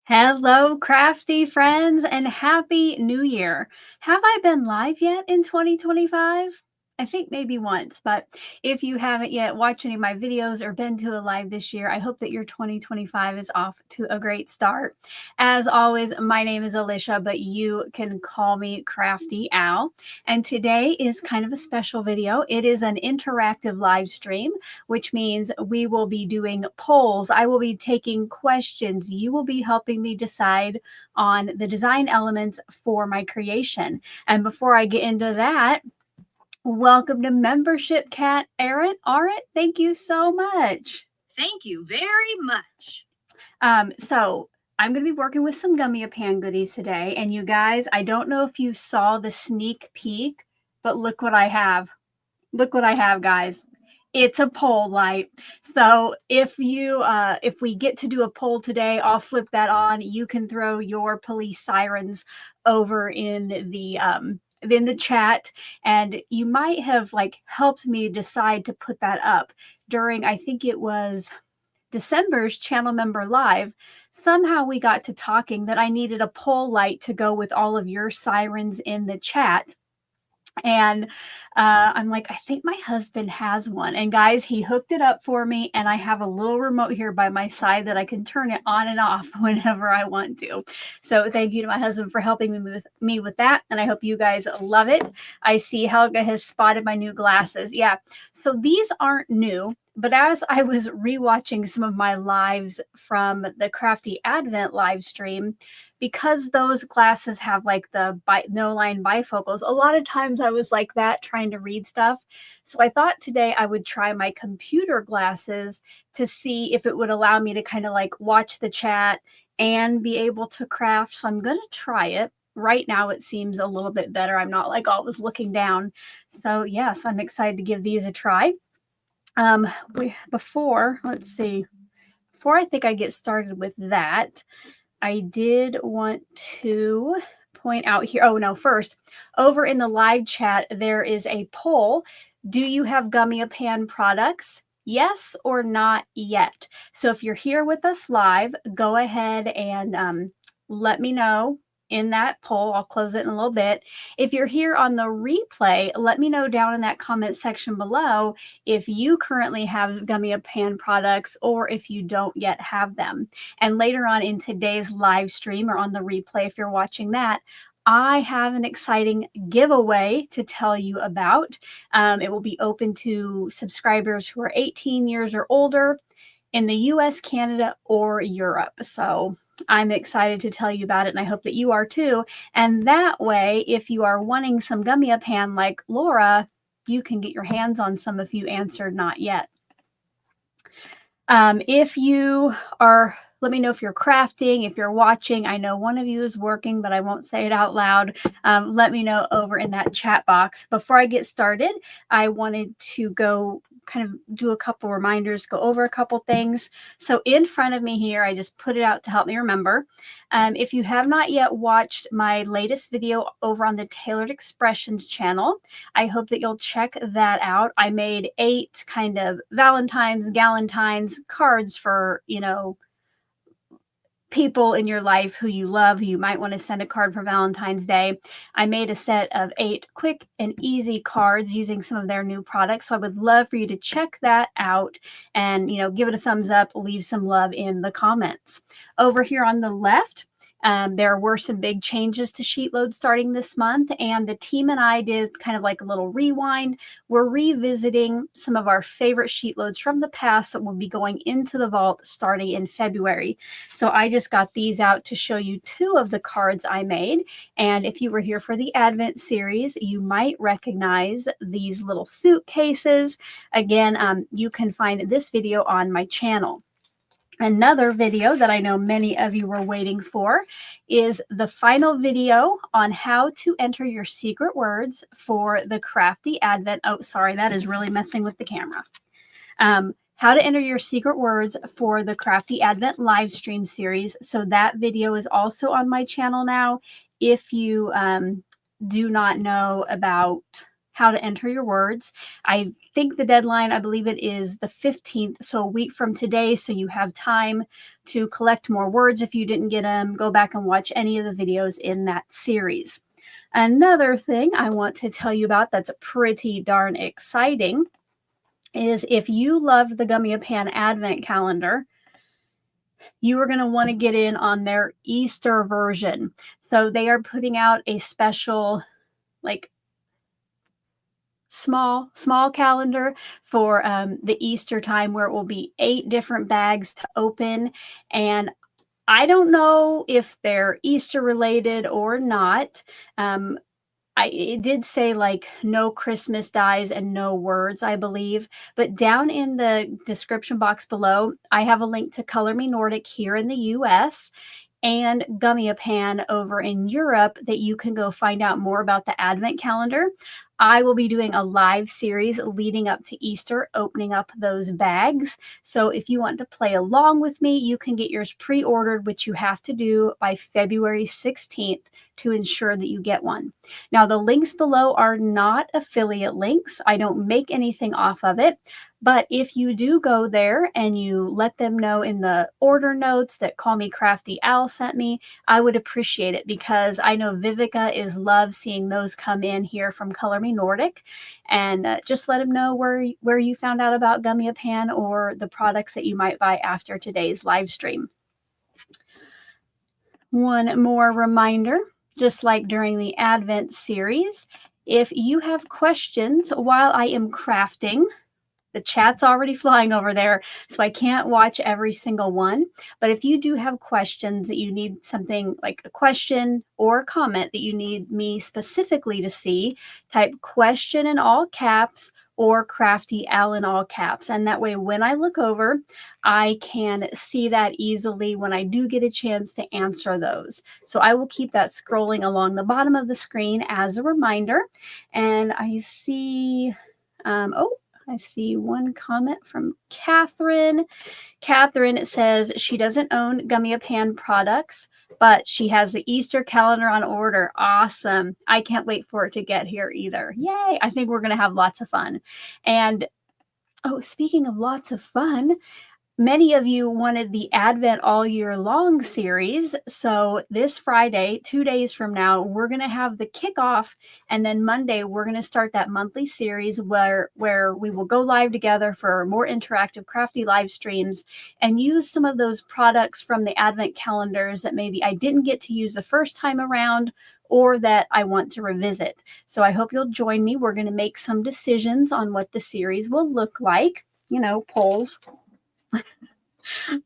Hello, crafty friends, and happy new year. Have I been live yet in 2025? I think maybe once, but if you haven't yet watched any of my videos or been to a live this year, I hope that your 2025 is off to a great start. As always, my name is Alicia, but you can call me Crafty Al. And today is kind of a special video. It is an interactive live stream, which means we will be doing polls. I will be taking questions. You will be helping me decide on the design elements for my creation. And before I get into that, welcome to membership, Kat Arendt. Thank you so much. Thank you very much. So I'm going to be working with some Gummiapan goodies today. And you guys, I don't know if you saw the sneak peek, but look what I have. Look what I have, guys. It's a pole light. So if we get to do a poll today, I'll flip that on. You can throw your police sirens over in the chat, and you might have helped me decide to put that up during, I think it was December's channel member live. Somehow we got to talking that I needed a pole light to go with all of your sirens in the chat. And I'm like, I think my husband has one. And guys, he hooked it up for me. And I have a little remote here by my side that I can turn it on and off whenever I want to. So thank you to my husband for helping me with that. And I hope you guys love it. I see Helga has spotted my new glasses. Yeah. So these aren't new. But as I was rewatching some of my lives from the Crafty Advent live stream, because those glasses have the no line bifocals, a lot of times I was like that trying to read stuff. So I thought today I would try my computer glasses to see if it would allow me to kind of watch the chat and be able to craft. So I'm going to try it. Right now it seems a little bit better. I'm not always looking down. So yes, I'm excited to give these a try. Before I think I get started with that, I did want to point out here. Oh no, first, over in the live chat, there is a poll. Do you have Gummiapan products? Yes or not yet? So if you're here with us live, go ahead and let me know in that poll. I'll close it in a little bit. If you're here on the replay, let me know down in that comment section below if you currently have Gummiapan products or if you don't yet have them. And later on in today's live stream or on the replay, if you're watching that, I have an exciting giveaway to tell you about. It will be open to subscribers who are 18 years or older in the US, Canada, or Europe. So I'm excited to tell you about it, and I hope that you are too. And that way, if you are wanting some Gummiapan like Laura, you can get your hands on some if you answered not yet. If you are, let me know if you're crafting, if you're watching. I know one of you is working, but I won't say it out loud. Let me know over in that chat box. Before I get started, I wanted to go kind of do a couple reminders, go over a couple things. So in front of me here, I just put it out to help me remember. If you have not yet watched my latest video over on the Tailored Expressions channel, I hope that you'll check that out. I made 8 kind of Valentine's, Galentine's cards for, people in your life who you love, who you might want to send a card for Valentine's Day. I made a set of 8 quick and easy cards using some of their new products. So I would love for you to check that out and, give it a thumbs up, leave some love in the comments. Over here on the left, there were some big changes to sheet load starting this month, and the team and I did kind of a little rewind. We're revisiting some of our favorite sheet loads from the past that will be going into the vault starting in February. So I just got these out to show you 2 of the cards I made. And if you were here for the Advent series, you might recognize these little suitcases. Again, you can find this video on my channel. Another video that I know many of you were waiting for is the final video on how to enter your secret words for the Crafty Advent. Oh, sorry, that is really messing with the camera. How to enter your secret words for the Crafty Advent live stream series. So that video is also on my channel now. If you do not know about how to enter your words. I think the deadline, I believe it is the 15th, so a week from today, so you have time to collect more words if you didn't get them. Go back and watch any of the videos in that series. Another thing I want to tell you about that's pretty darn exciting is if you love the Gummiapan Advent Calendar, you are going to want to get in on their Easter version. So they are putting out a special, like, small calendar for the Easter time, where it will be 8 different bags to open. And I don't know if they're Easter related or not. It did say like no Christmas dies and no words, I believe. But down in the description box below, I have a link to Color Me Nordic here in the US and Gummiapan over in Europe that you can go find out more about the Advent calendar. I will be doing a live series leading up to Easter, opening up those bags. So if you want to play along with me, you can get yours pre-ordered, which you have to do by February 16th to ensure that you get one. Now, the links below are not affiliate links. I don't make anything off of it. But if you do go there and you let them know in the order notes that Call Me Crafty Al sent me, I would appreciate it, because I know Vivica loves seeing those come in here from Color Me Nordic. And just let them know where you found out about Gummiapan or the products that you might buy after today's live stream. One more reminder, just like during the Advent series, if you have questions while I am crafting, the chat's already flying over there, so I can't watch every single one. But if you do have questions that you need something like a question or a comment that you need me specifically to see, type question in all caps or Crafty Al in all caps. And that way, when I look over, I can see that easily when I do get a chance to answer those. So I will keep that scrolling along the bottom of the screen as a reminder. And I see, I see one comment from Catherine. Catherine says she doesn't own Gummiapan products, but she has the Easter calendar on order. Awesome. I can't wait for it to get here either. Yay. I think we're going to have lots of fun. And, oh, speaking of lots of fun, many of you wanted the Advent All Year Long series. So this Friday, 2 days from now, we're going to have the kickoff. And then Monday, we're going to start that monthly series where we will go live together for more interactive crafty live streams and use some of those products from the Advent calendars that maybe I didn't get to use the first time around or that I want to revisit. So I hope you'll join me. We're going to make some decisions on what the series will look like. You know, polls.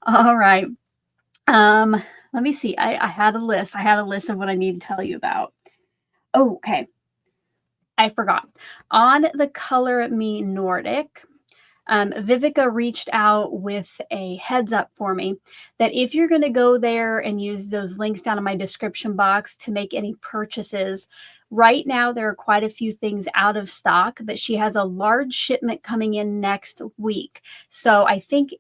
All right. Let me see. I had a list. I had a list of what I need to tell you about. Oh, okay. I forgot. On the Color Me Nordic, Vivica reached out with a heads up for me that if you're going to go there and use those links down in my description box to make any purchases, right now there are quite a few things out of stock, but she has a large shipment coming in next week. So I think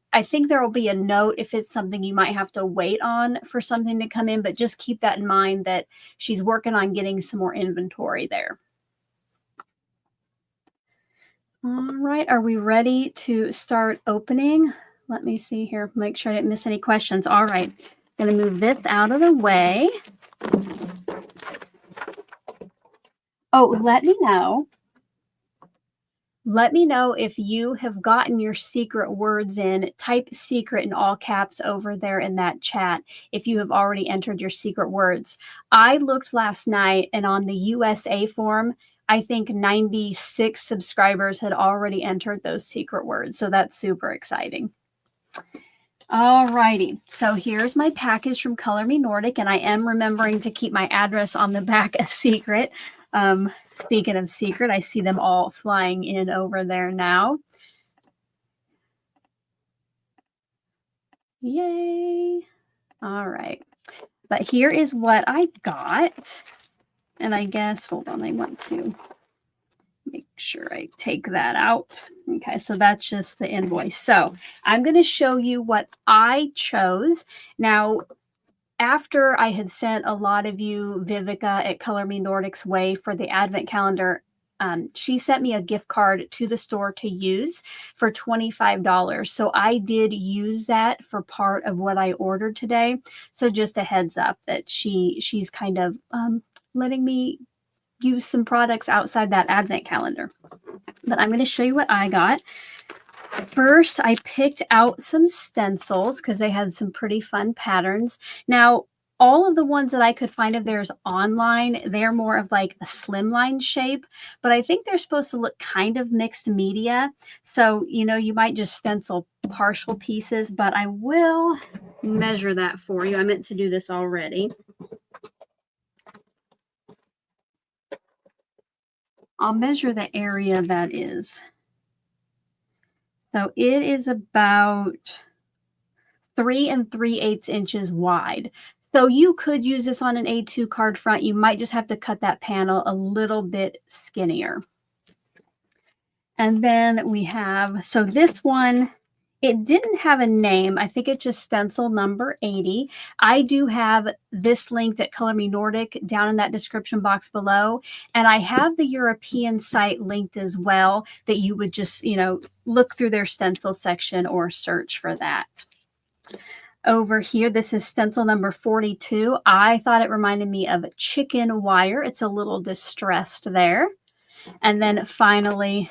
there will be a note if it's something you might have to wait on for something to come in, but just keep that in mind that she's working on getting some more inventory there. All right, are we ready to start opening? Let me see here, make sure I didn't miss any questions. All right, going to move this out of the way. Oh, let me know. Let me know if you have gotten your secret words in. Type secret in all caps over there in that chat if you have already entered your secret words. I looked last night, and on the USA form, I think 96 subscribers had already entered those secret words. So that's super exciting. All righty. So here's my package from Color Me Nordic, and I am remembering to keep my address on the back a secret. Speaking of secret, I see them all flying in over there now. Yay. All right. But here is what I got. And I guess, hold on, I want to make sure I take that out. Okay, so that's just the invoice. So I'm going to show you what I chose. Now, after I had sent a lot of you Vivica at Color Me Nordic's way for the Advent calendar she sent me a gift card to the store to use for $25. So I did use that for part of what I ordered today. So just a heads up that she's kind of letting me use some products outside that advent calendar. But I'm going to show you what I got. First, I picked out some stencils because they had some pretty fun patterns. Now, all of the ones that I could find of theirs online, they're more of like a slimline shape, but I think they're supposed to look kind of mixed media. So, you know, you might just stencil partial pieces, but I will measure that for you. I meant to do this already. I'll measure the area that is. So it is about 3 3/8 inches wide. So you could use this on an A2 card front. You might just have to cut that panel a little bit skinnier. And then we have, so this one, it didn't have a name. I think it's just stencil number 80. I do have this linked at Color Me Nordic down in that description box below. And I have the European site linked as well that you would just, you know, look through their stencil section or search for that. Over here, this is stencil number 42. I thought it reminded me of chicken wire. It's a little distressed there. And then finally,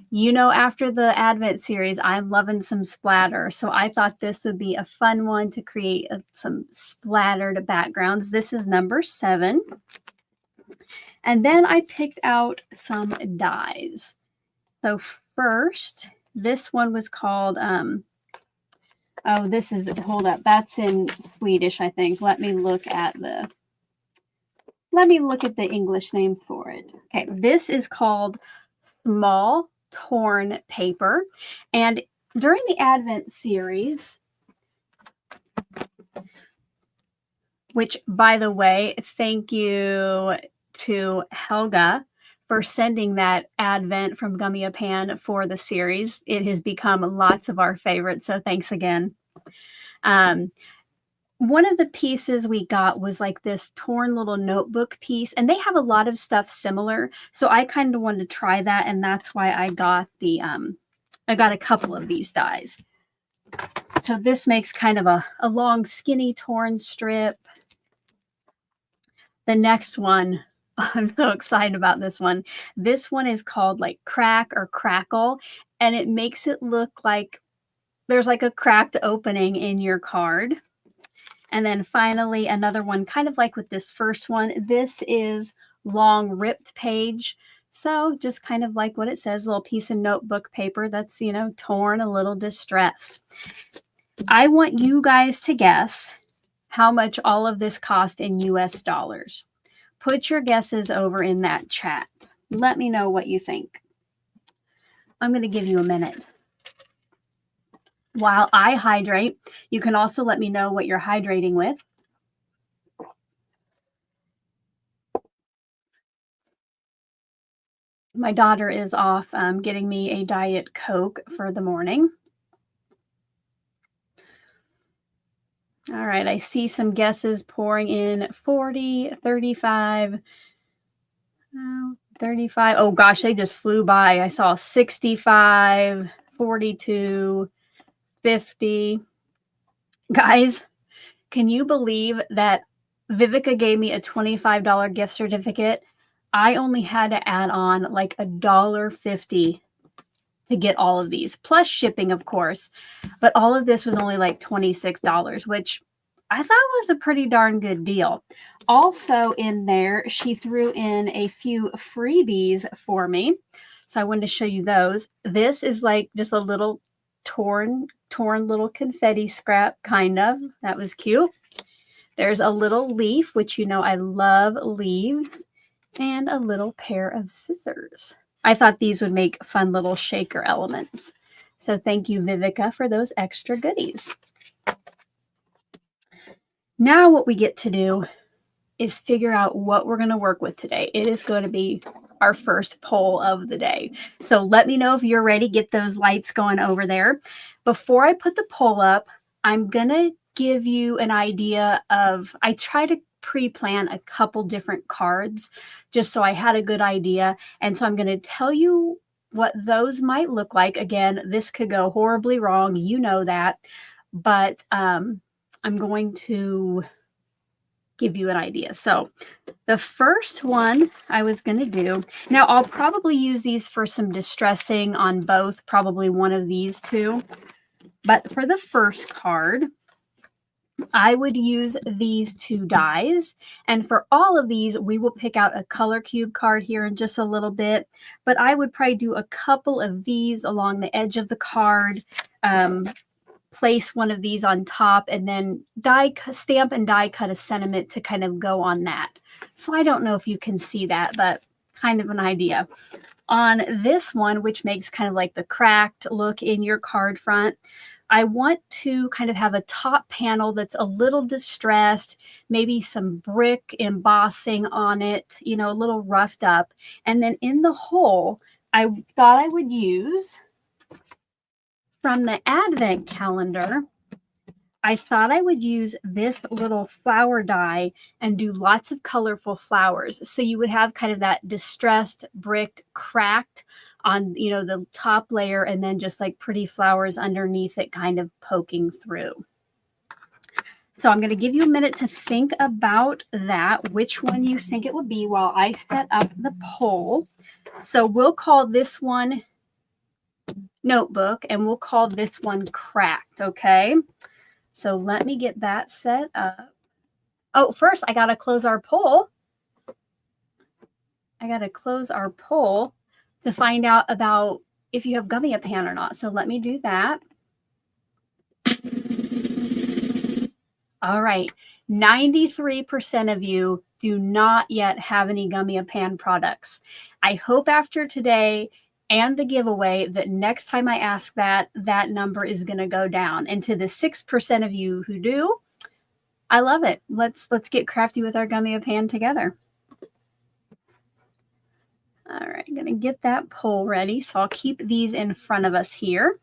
you know, after the Advent series, I'm loving some splatter. So I thought this would be a fun one to create some splattered backgrounds. This is number 7. And then I picked out some dies. So first, this one was called, oh, this is, hold up, that's in Swedish, I think. Let me look at the English name for it. Okay, this is called Small Torn Paper. And during the Advent series, which, by the way, thank you to Helga for sending that Advent from Gummiapan for the series. It has become lots of our favorites, so thanks again. One of the pieces we got was like this torn little notebook piece, and they have a lot of stuff similar. So I kind of wanted to try that, and that's why I got the I got a couple of these dies. So this makes kind of a long, skinny, torn strip. The next one, I'm so excited about this one. This one is called like Crack or Crackle, and it makes it look like there's like a cracked opening in your card. And then finally, another one, kind of like with this first one. This is Long Ripped Page. So just kind of like what it says, a little piece of notebook paper that's, you know, torn, a little distressed. I want you guys to guess how much all of this cost in US dollars. Put your guesses over in that chat. Let me know what you think. I'm going to give you a minute. While I hydrate, you can also let me know what you're hydrating with. My daughter is off getting me a Diet Coke for the morning. All right, I see some guesses pouring in. 40, 35, 35. Oh gosh, they just flew by. I saw 65, 42, 50. Guys, can you believe that Vivica gave me a $25 gift certificate? I only had to add on like $1.50 to get all of these, plus shipping, of course. But all of this was only like $26, which I thought was a pretty darn good deal. Also in there, she threw in a few freebies for me. So I wanted to show you those. This is like just a little torn little confetti scrap, kind of. That was cute. There's a little leaf, which you know I love leaves, and a little pair of scissors. I thought these would make fun little shaker elements. So thank you, Vivica, for those extra goodies. Now what we get to do is figure out what we're going to work with today. It is going to be our first poll of the day. So let me know if you're ready. Get those lights going over there. Before I put the poll up, I'm going to give you an idea of, I try to pre-plan a couple different cards just so I had a good idea. And so I'm going to tell you what those might look like. Again, this could go horribly wrong. You know that. But I'm going to give you an idea. So the first one I was going to do, now I'll probably use these for some distressing on both, probably one of these two. But for the first card, I would use these two dies. And for all of these, we will pick out a color cube card here in just a little bit. But I would probably do a couple of these along the edge of the card, place one of these on top, and then stamp and die cut a sentiment to kind of go on that. So I don't know if you can see that, but kind of an idea. On this one, which makes kind of like the cracked look in your card front, I want to kind of have a top panel that's a little distressed, maybe some brick embossing on it, you know, a little roughed up. And then in the hole, I thought I would use from the Advent calendar, I thought I would use this little flower die and do lots of colorful flowers. So you would have kind of that distressed, bricked, cracked on, you know, the top layer, and then just like pretty flowers underneath it kind of poking through. So I'm going to give you a minute to think about that, which one you think it would be while I set up the poll. So we'll call this one Notebook, and we'll call this one Cracked, okay? So let me get that set up. Oh, first I got to close our poll. I got to close our poll to find out about if you have Gummiapan or not. So let me do that. All right. 93% of you do not yet have any Gummiapan products. I hope after today and the giveaway that next time I ask that, that number is going to go down. And to the 6% of you who do, I love it. Let's get crafty with our Gummiapan together. All right, I'm going to get that poll ready. So I'll keep these in front of us here.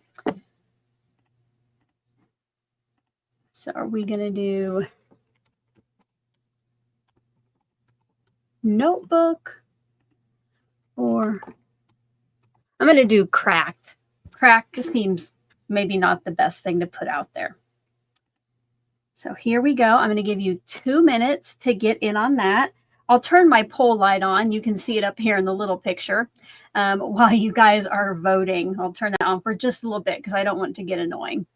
So are we going to do Notebook, or I'm going to do Cracked. Cracked seems maybe not the best thing to put out there. So here we go. I'm going to give you 2 minutes to get in on that. I'll turn my poll light on. You can see it up here in the little picture while you guys are voting. I'll turn that on for just a little bit because I don't want it to get annoying.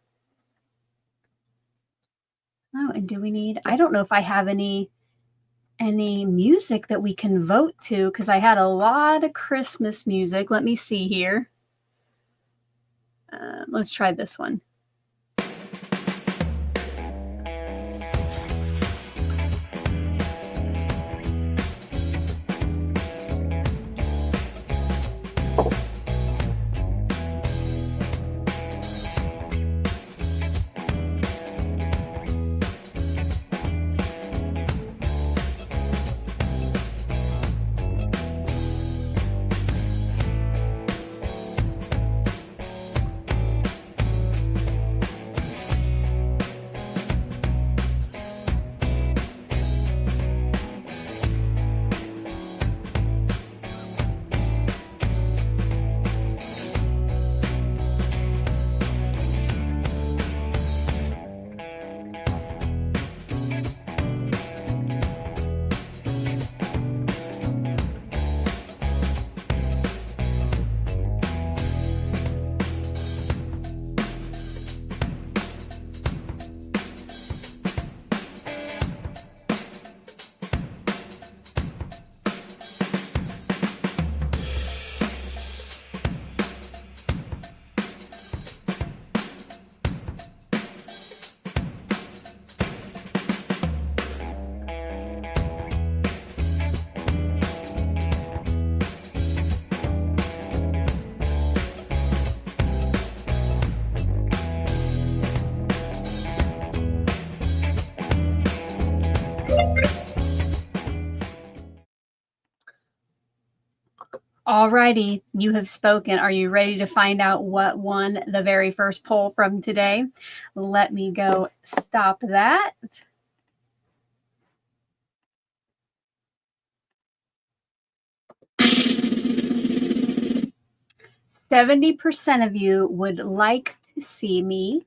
Oh, and do we need, I don't know if I have any music that we can vote to, because I had a lot of Christmas music. Let me see here. Let's try this one. Alrighty, you have spoken. Are you ready to find out what won the very first poll from today? Let me go stop that. 70% of you would like to see me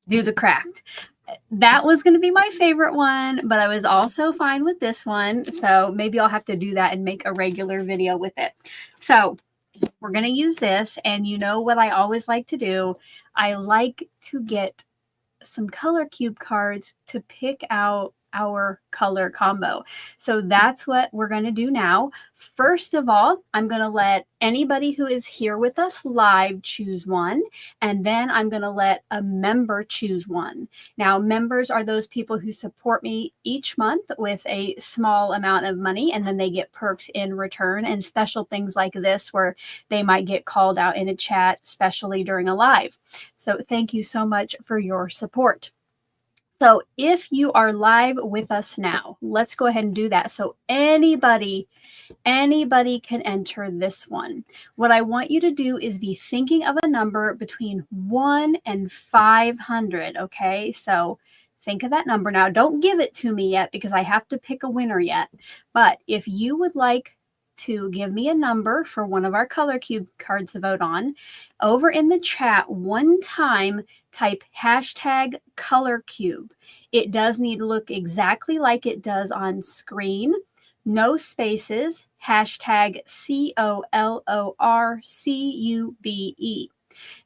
do the cracked. That was going to be my favorite one, but I was also fine with this one. So maybe I'll have to do that and make a regular video with it. So we're going to use this. And you know what I always like to do? I like to get some color cube cards to pick out our color combo. So that's what we're going to do now. First of all, I'm going to let anybody who is here with us live choose one, and then I'm going to let a member choose one. Now, members are those people who support me each month with a small amount of money, and then they get perks in return and special things like this where they might get called out in a chat, especially during a live. So thank you so much for your support. So if you are live with us now, let's go ahead and do that. So anybody can enter this one. What I want you to do is be thinking of a number between 1 and 500, okay? So think of that number now. Don't give it to me yet because I have to pick a winner yet. But if you would like to give me a number for one of our color cube cards to vote on, over in the chat one time, type hashtag color cube. It does need to look exactly like it does on screen. No spaces, hashtag COLORCUBE.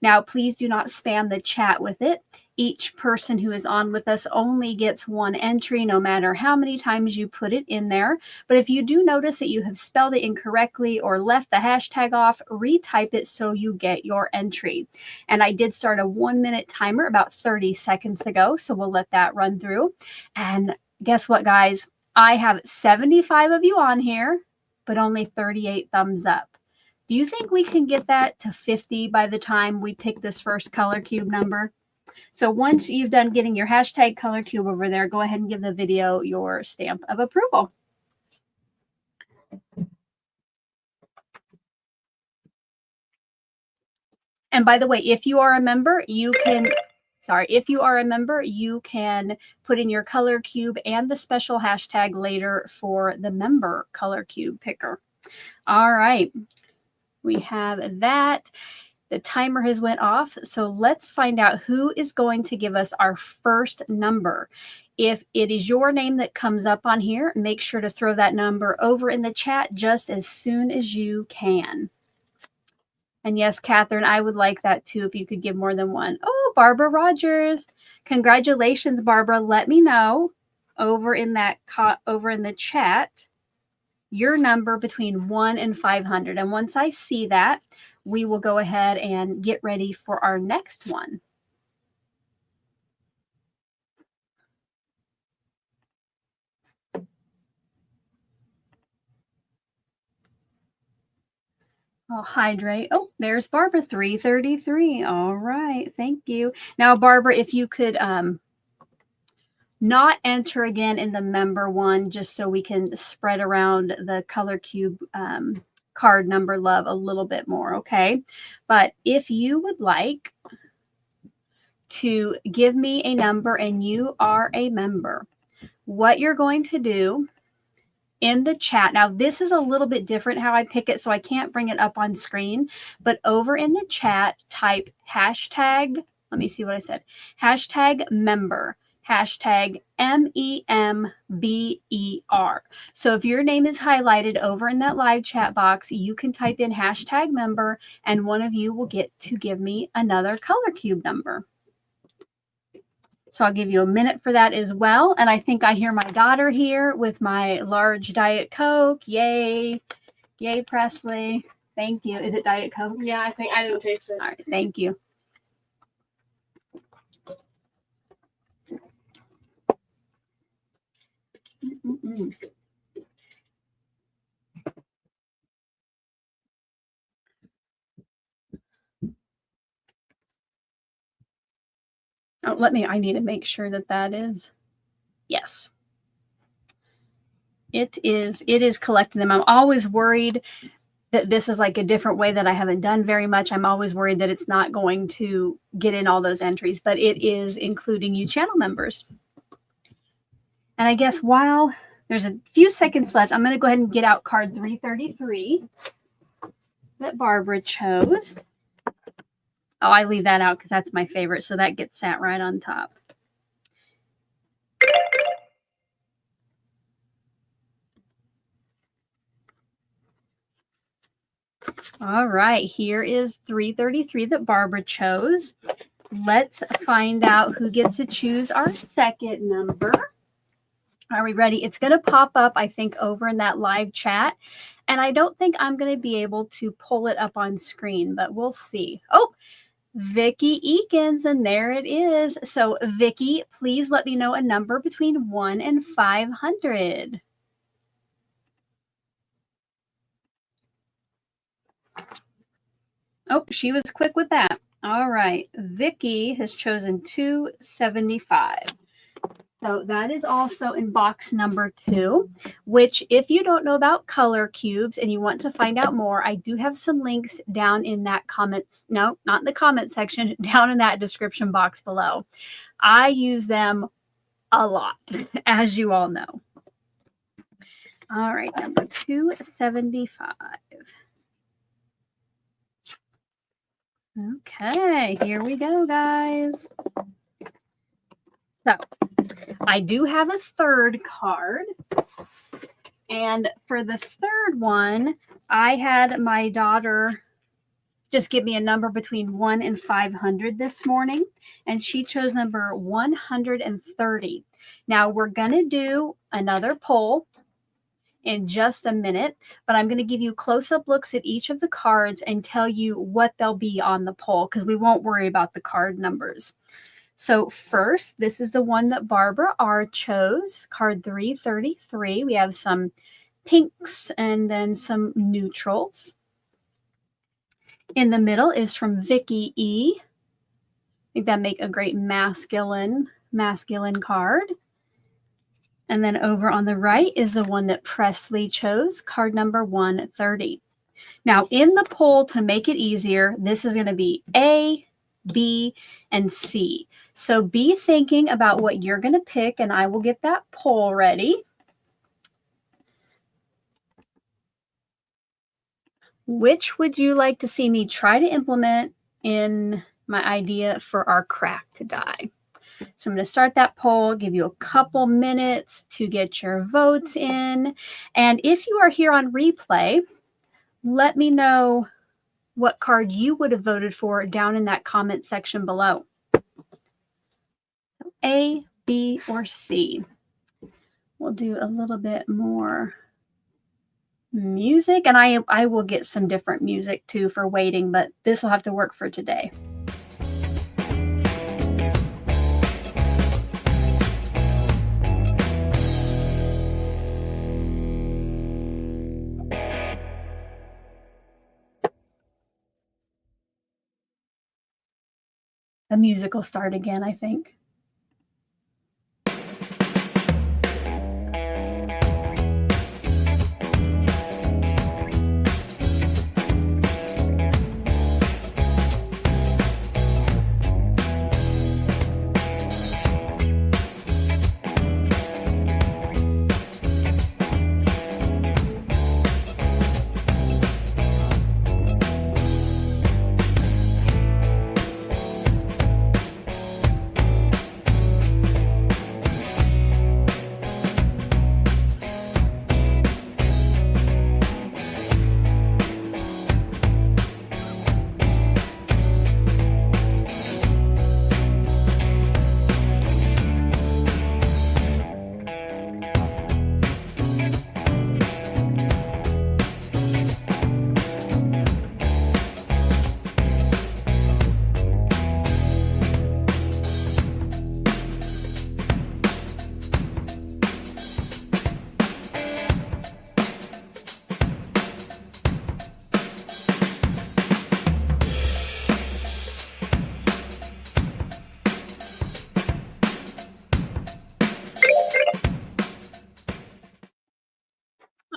Now, please do not spam the chat with it. Each person who is on with us only gets one entry, no matter how many times you put it in there. But if you do notice that you have spelled it incorrectly or left the hashtag off, retype it so you get your entry. And I did start a 1-minute timer about 30 seconds ago, so we'll let that run through. And guess what, guys? I have 75 of you on here, but only 38 thumbs up. Do you think we can get that to 50 by the time we pick this first color cube number? So once you've done getting your hashtag color cube over there, go ahead and give the video your stamp of approval. And by the way, if you are a member, you can put in your color cube and the special hashtag later for the member color cube picker. All right. We have that. The timer has went off. So let's find out who is going to give us our first number. If it is your name that comes up on here, make sure to throw that number over in the chat just as soon as you can. And yes, Catherine, I would like that too if you could give more than one. Oh, Barbara Rogers. Congratulations, Barbara. Let me know over in the chat your number between 1 and 500. And once I see that, we will go ahead and get ready for our next one. I'll hydrate. Oh, there's Barbara, 333. All right. Thank you. Now, Barbara, if you could not enter again in the member one, just so we can spread around the color cube card number love a little bit more, okay? But if you would like to give me a number and you are a member, what you're going to do in the chat, now this is a little bit different how I pick it, so I can't bring it up on screen, but over in the chat, type hashtag, let me see what I said, hashtag member, hashtag MEMBER. So if your name is highlighted over in that live chat box, you can type in hashtag member and one of you will get to give me another color cube number. So I'll give you a minute for that as well. And I think I hear my daughter here with my large Diet Coke. Yay. Yay, Presley. Thank you. Is it Diet Coke? Yeah, I think I didn't taste it. All right. Thank you. Oh, I need to make sure that is, yes. It is collecting them. I'm always worried that this is like a different way that I haven't done very much. I'm always worried that it's not going to get in all those entries, but it is including you channel members. And I guess while there's a few seconds left, I'm going to go ahead and get out card 333. that Barbara chose. Oh, I leave that out because that's my favorite, so that gets sat right on top. All right, here is 333 that Barbara chose. Let's find out who gets to choose our second number. Are we ready? It's going to pop up, I think, over in that live chat. And I don't think I'm going to be able to pull it up on screen, but we'll see. Oh, Vicki Eakins, and there it is. So, Vicki, please let me know a number between 1 and 500. Oh, she was quick with that. All right. Vicki has chosen 275. So that is also in box number 2, which if you don't know about color cubes and you want to find out more, I do have some links down in that comments. No, not in the comment section, down in that description box below. I use them a lot, as you all know. All right, number 275. Okay, here we go, guys. So I do have a third card. And for the third one, I had my daughter just give me a number between 1 and 500 this morning. And she chose number 130. Now we're going to do another poll in just a minute, but I'm going to give you close-up looks at each of the cards and tell you what they'll be on the poll because we won't worry about the card numbers. So first, this is the one that Barbara R. chose, card 333. We have some pinks and then some neutrals. In the middle is from Vicki E. I think that make a great masculine card. And then over on the right is the one that Presley chose, card number 130. Now, in the poll, to make it easier, this is going to be A, B, and C. So be thinking about what you're going to pick, and I will get that poll ready. Which would you like to see me try to implement in my idea for our cracked die? So I'm going to start that poll, give you a couple minutes to get your votes in. And if you are here on replay, let me know what card you would have voted for down in that comment section below. A, B, or C. We'll do a little bit more music, and I will get some different music too for waiting, but this will have to work for today. The music will start again, I think.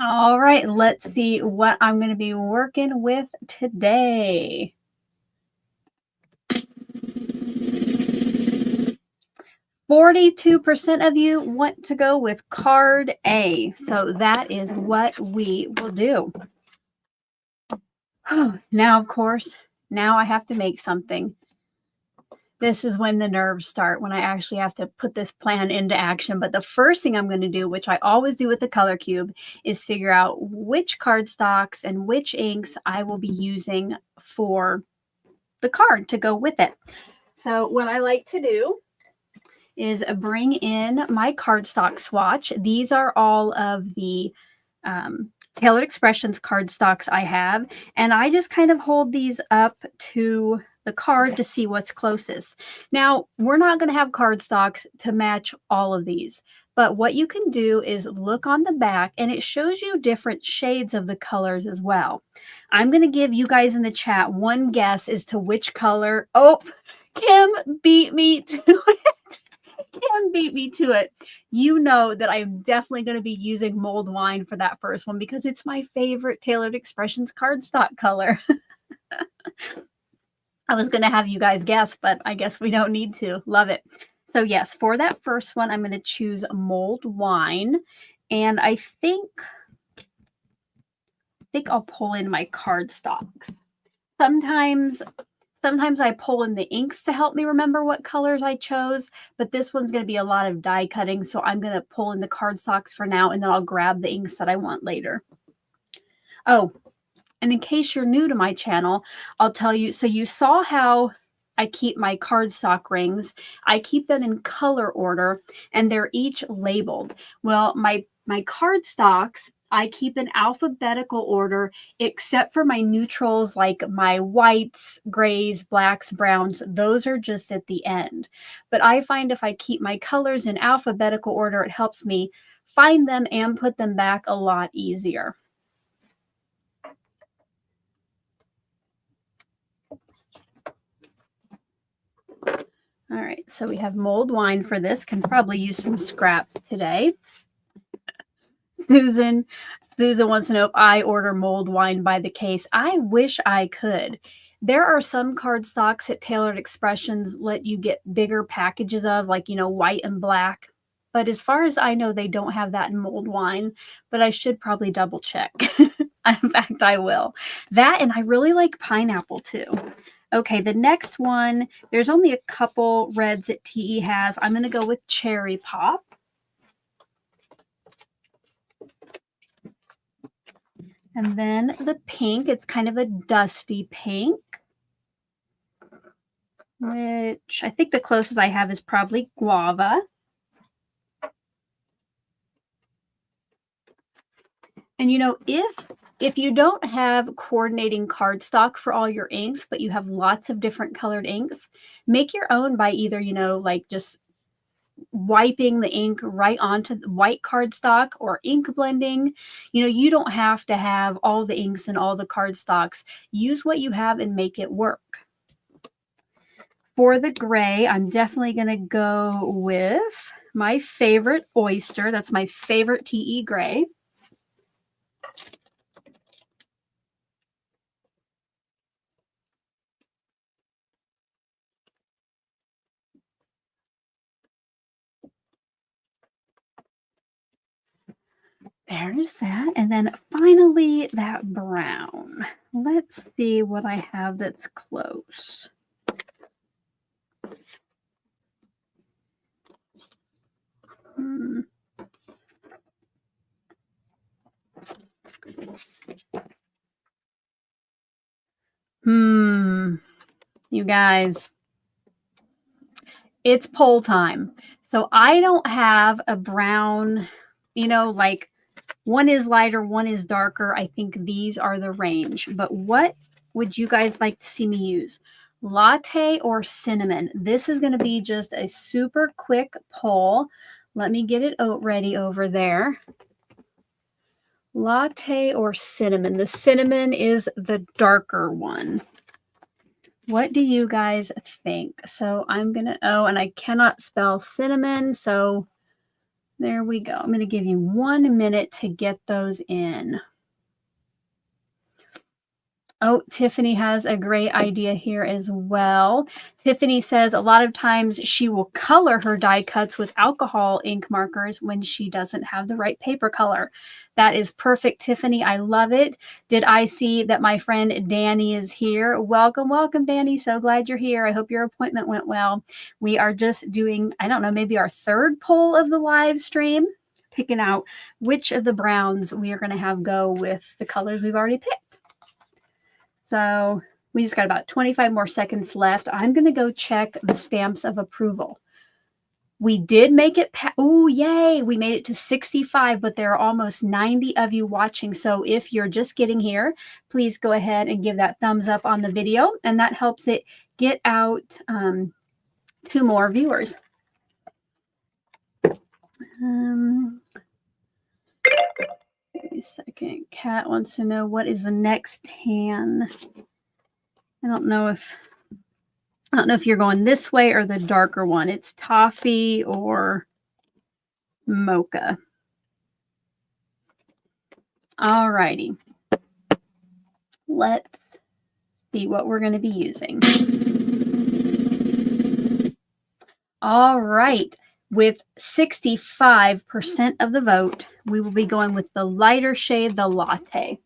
All right, let's see what I'm going to be working with today. "42% of you want to go with card A, so that is what we will do. Oh, now, of course, now I have to make something. This is when the nerves start, when I actually have to put this plan into action. But the first thing I'm going to do, which I always do with the color cube, is figure out which cardstocks and which inks I will be using for the card to go with it. So what I like to do is bring in my cardstock swatch. These are all of the Tailored Expressions cardstocks I have, and I just kind of hold these up to the card to see what's closest. Now, we're not going to have cardstocks to match all of these, but what you can do is look on the back, and it shows you different shades of the colors as well. I'm going to give you guys in the chat one guess as to which color. Oh, Kim beat me to it. Kim beat me to it. You know that I'm definitely going to be using Mulled Wine for that first one because it's my favorite Tailored Expressions cardstock color. I was going to have you guys guess, but I guess we don't need to. Love it. So yes, for that first one, I'm going to choose Mulled Wine. And I think I'll pull in my cardstocks. Sometimes I pull in the inks to help me remember what colors I chose, but this one's going to be a lot of die cutting, so I'm going to pull in the cardstocks for now, and then I'll grab the inks that I want later. Oh, and in case you're new to my channel, I'll tell you, so you saw how I keep my cardstock rings. I keep them in color order, and they're each labeled. Well, my cardstocks, I keep in alphabetical order, except for my neutrals, like my whites, grays, blacks, browns. Those are just at the end. But I find if I keep my colors in alphabetical order, it helps me find them and put them back a lot easier. All right, so we have Mulled Wine for this. Can probably use some scrap today. Susan wants to know if I order Mulled Wine by the case. I wish I could. There are some cardstocks that Tailored Expressions let you get bigger packages of, like, you know, white and black. But as far as I know, they don't have that in Mulled Wine. But I should probably double check. In fact, I will. That, and I really like pineapple too. Okay, the next one, there's only a couple reds that TE has. I'm going to go with Cherry Pop. And then the pink, it's kind of a dusty pink, which I think the closest I have is probably Guava. And you know, if you don't have coordinating cardstock for all your inks, but you have lots of different colored inks, make your own by either, you know, like just wiping the ink right onto the white cardstock or ink blending. You know, you don't have to have all the inks and all the cardstocks. Use what you have and make it work. For the gray, I'm definitely going to go with my favorite Oyster. That's my favorite TE gray. There's that. And then finally, that brown. Let's see what I have that's close. You guys, it's poll time. So I don't have a brown, you know, like one is lighter, one is darker. I think these are the range. But what would you guys like to see me use? Latte or cinnamon? This is going to be just a super quick poll. Let me get it ready over there. Latte or cinnamon? The cinnamon is the darker one. What do you guys think? So I'm going to, oh, and I cannot spell cinnamon. So there we go. I'm going to give you 1 minute to get those in. Oh, Tiffany has a great idea here as well. Tiffany says a lot of times she will color her die cuts with alcohol ink markers when she doesn't have the right paper color. That is perfect, Tiffany. I love it. Did I see that my friend Danny is here? Welcome, welcome, Danny. So glad you're here. I hope your appointment went well. We are just doing, I don't know, maybe our third poll of the live stream, picking out which of the browns we are going to have go with the colors we've already picked. So we just got about 25 more seconds left. I'm going to go check the stamps of approval. We did make it. Oh, yay. We made it to 65, but there are almost 90 of you watching. So if you're just getting here, please go ahead and give that thumbs up on the video. And that helps it get out to more viewers. Wait a second. Kat wants to know what is the next tan. I don't know if you're going this way or the darker one. It's toffee or mocha. All righty. Let's see what we're going to be using. All right. With 65% of the vote, we will be going with the lighter shade, the latte.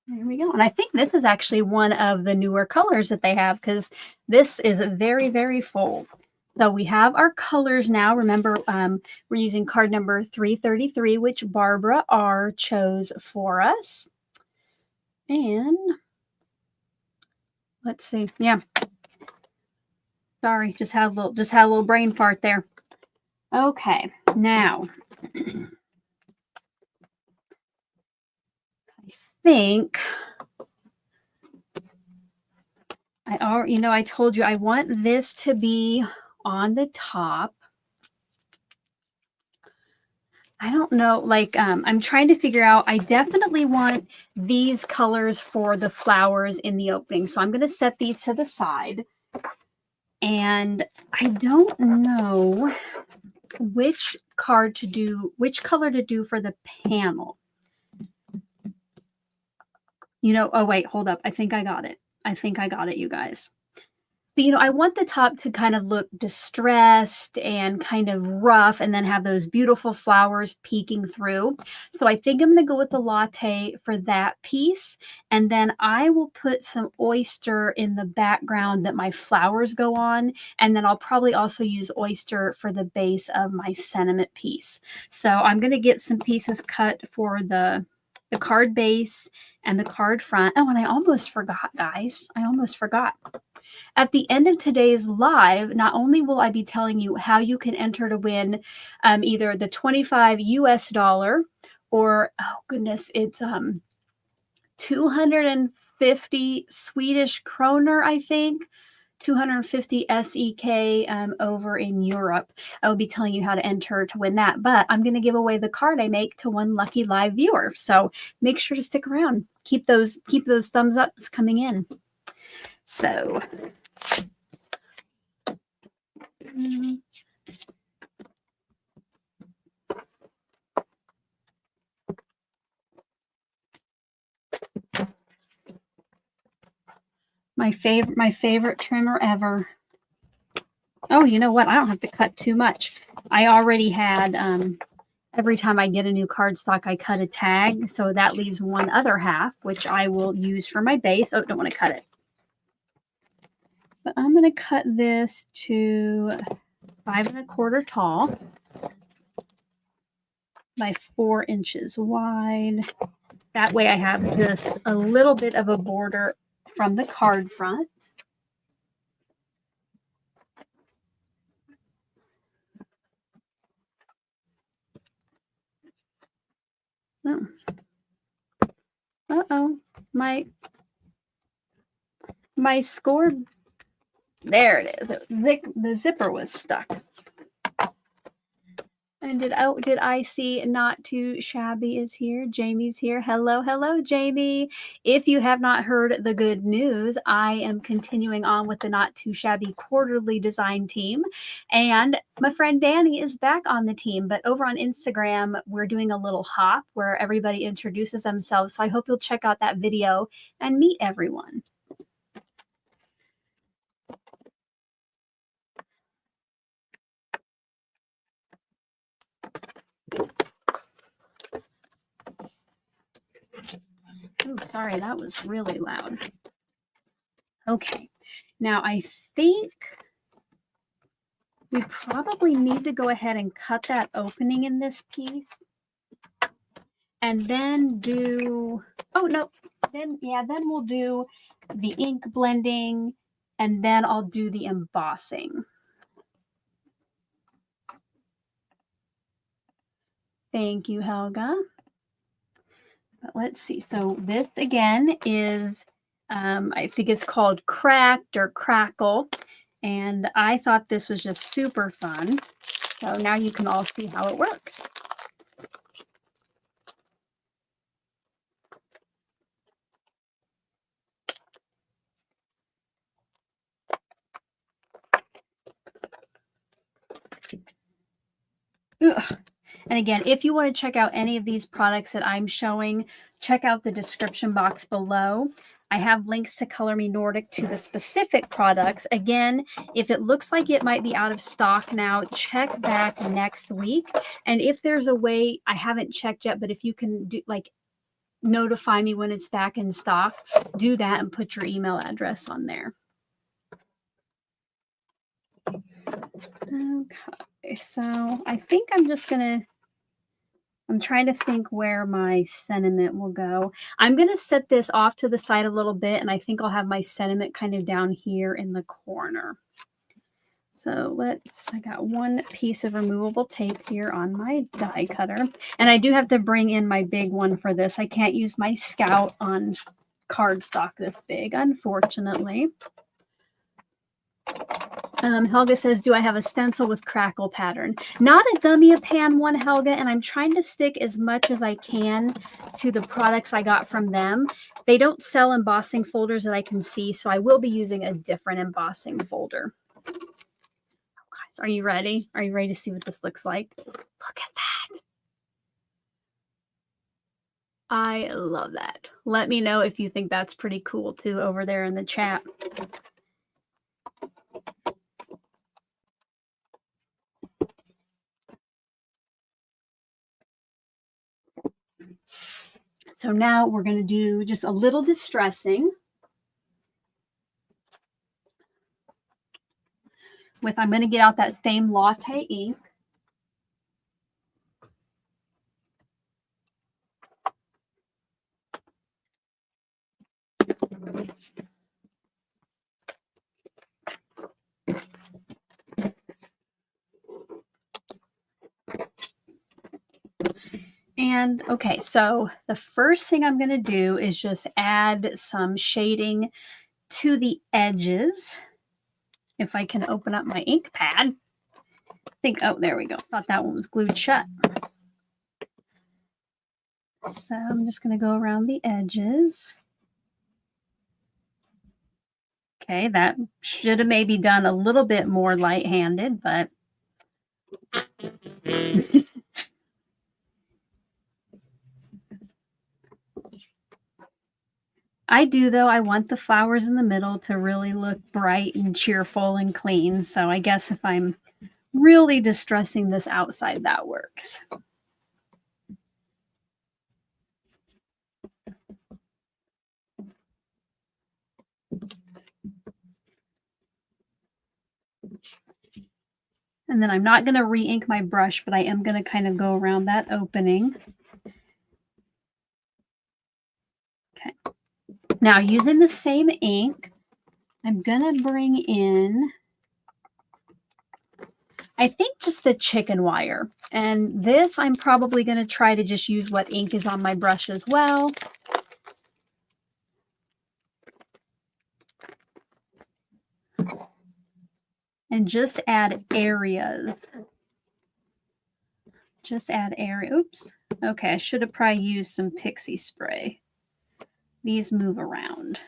There we go. And I think this is actually one of the newer colors that they have because this is very, very full. So we have our colors now. Remember, we're using card number 333, which Barbara R. chose for us. And let's see. Yeah. Sorry, just had a little brain fart there. Okay, now I think I told you I want this to be on the top. I don't know, like I'm trying to figure out, I definitely want these colors for the flowers in the opening. So I'm going to set these to the side. And I don't know which color to do for the panel. Oh wait, hold up. I think I got it, you guys. But, I want the top to kind of look distressed and kind of rough and then have those beautiful flowers peeking through. So I think I'm going to go with the latte for that piece. And then I will put some oyster in the background that my flowers go on. And then I'll probably also use oyster for the base of my sentiment piece. So I'm going to get some pieces cut for the card base and the card front. Oh, and I almost forgot, guys. At the end of today's live, not only will I be telling you how you can enter to win either the $25 US or, oh goodness, it's 250 Swedish kroner, I think. 250 SEK over in Europe. I will be telling you how to enter to win that, but I'm going to give away the card I make to one lucky live viewer. So make sure to stick around. Keep those thumbs ups coming in. So my favorite trimmer ever. Oh, you know what? I don't have to cut too much. I already had every time I get a new cardstock, I cut a tag. So that leaves one other half, which I will use for my base. Oh, don't want to cut it. But I'm going to cut this to 5 1/4 tall by 4 inches wide. That way I have just a little bit of a border from the card front. Oh. Uh-oh. My score, there it is. The zipper was stuck. And did I see Not Too Shabby is here? Jamie's here. Hello, hello, Jamie. If you have not heard the good news, I am continuing on with the Not Too Shabby quarterly design team. And my friend Danny is back on the team. But over on Instagram, we're doing a little hop where everybody introduces themselves. So I hope you'll check out that video and meet everyone. Oh, sorry, that was really loud. Okay, now I think we probably need to go ahead and cut that opening in this piece and then do, oh no, then we'll do the ink blending and then I'll do the embossing. Thank you, Helga. But let's see. So this again is, I think it's called Cracked or Crackle. And I thought this was just super fun. So now you can all see how it works. Ugh. And again, if you want to check out any of these products that I'm showing, check out the description box below. I have links to Color Me Nordic to the specific products. Again, if it looks like it might be out of stock now, check back next week. And if there's a way, I haven't checked yet, but if you can do like notify me when it's back in stock, do that and put your email address on there. Okay, so I think I'm just gonna, I'm trying to think where my sentiment will go. I'm going to set this off to the side a little bit, and I think I'll have my sentiment kind of down here in the corner. So I got one piece of removable tape here on my die cutter. And I do have to bring in my big one for this. I can't use my Scout on cardstock this big, unfortunately. Helga says, do I have a stencil with crackle pattern? Not a Gummiapan one, Helga, and I'm trying to stick as much as I can to the products I got from them. They don't sell embossing folders that I can see, so I will be using a different embossing folder. Oh, guys, are you ready? Are you ready to see what this looks like? Look at that. I love that. Let me know if you think that's pretty cool too over there in the chat. So now we're going to do just a little distressing with, I'm going to get out that same latte ink. And okay, so the first thing I'm going to do is just add some shading to the edges. If I can open up my ink pad. I think, oh, there we go. Thought that one was glued shut. So I'm just going to go around the edges. Okay, that should have maybe done a little bit more light-handed, but I do, though. I want the flowers in the middle to really look bright and cheerful and clean. So I guess if I'm really distressing this outside, that works. And then I'm not going to re-ink my brush, but I am going to kind of go around that opening. Okay. Now, using the same ink, I'm going to bring in, I think, just the chicken wire. And this, I'm probably going to try to just use what ink is on my brush as well. And just add areas. Just add air. Oops. Okay, I should have probably used some pixie spray. These move around.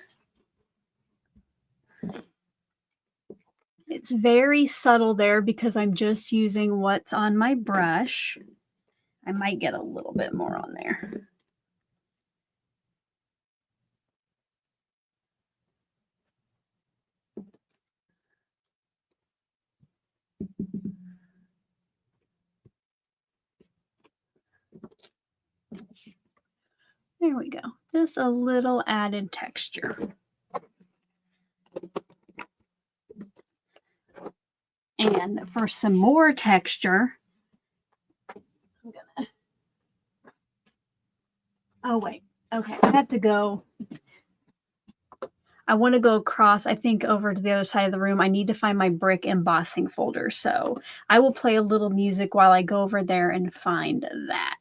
It's very subtle there because I'm just using what's on my brush. I might get a little bit more on there. There we go. Just a little added texture. And for some more texture, I'm gonna... Oh, wait. Okay, I have to go. I want to go across, I think, over to the other side of the room. I need to find my brick embossing folder. So I will play a little music while I go over there and find that.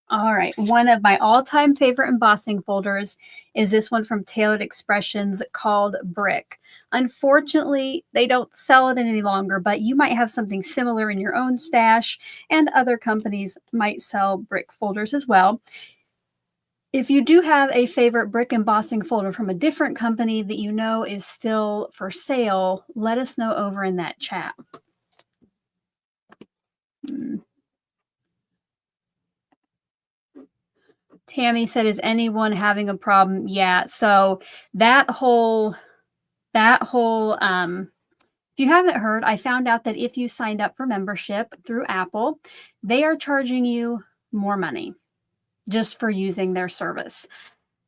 All right, one of my all-time favorite embossing folders is this one from Tailored Expressions called Brick. Unfortunately, they don't sell it any longer, but you might have something similar in your own stash, and other companies might sell brick folders as well. If you do have a favorite brick embossing folder from a different company that you know is still for sale, let us know over in that chat. Tammy said, is anyone having a problem? Yeah. So that whole, if you haven't heard, I found out that if you signed up for membership through Apple, they are charging you more money just for using their service.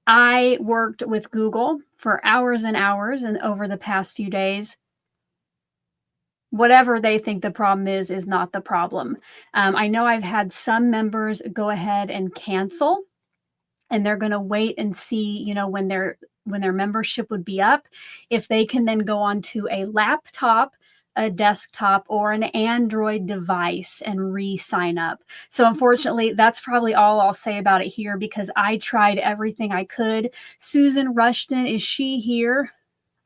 I worked with Google for hours and hours, and over the past few days, whatever they think the problem is not the problem. I know I've had some members go ahead and cancel, and they're going to wait and see, you know, when their membership would be up, if they can then go onto a laptop, a desktop, or an Android device and re-sign up. So unfortunately, that's probably all I'll say about it here, because I tried everything I could. Susan Rushton, is she here?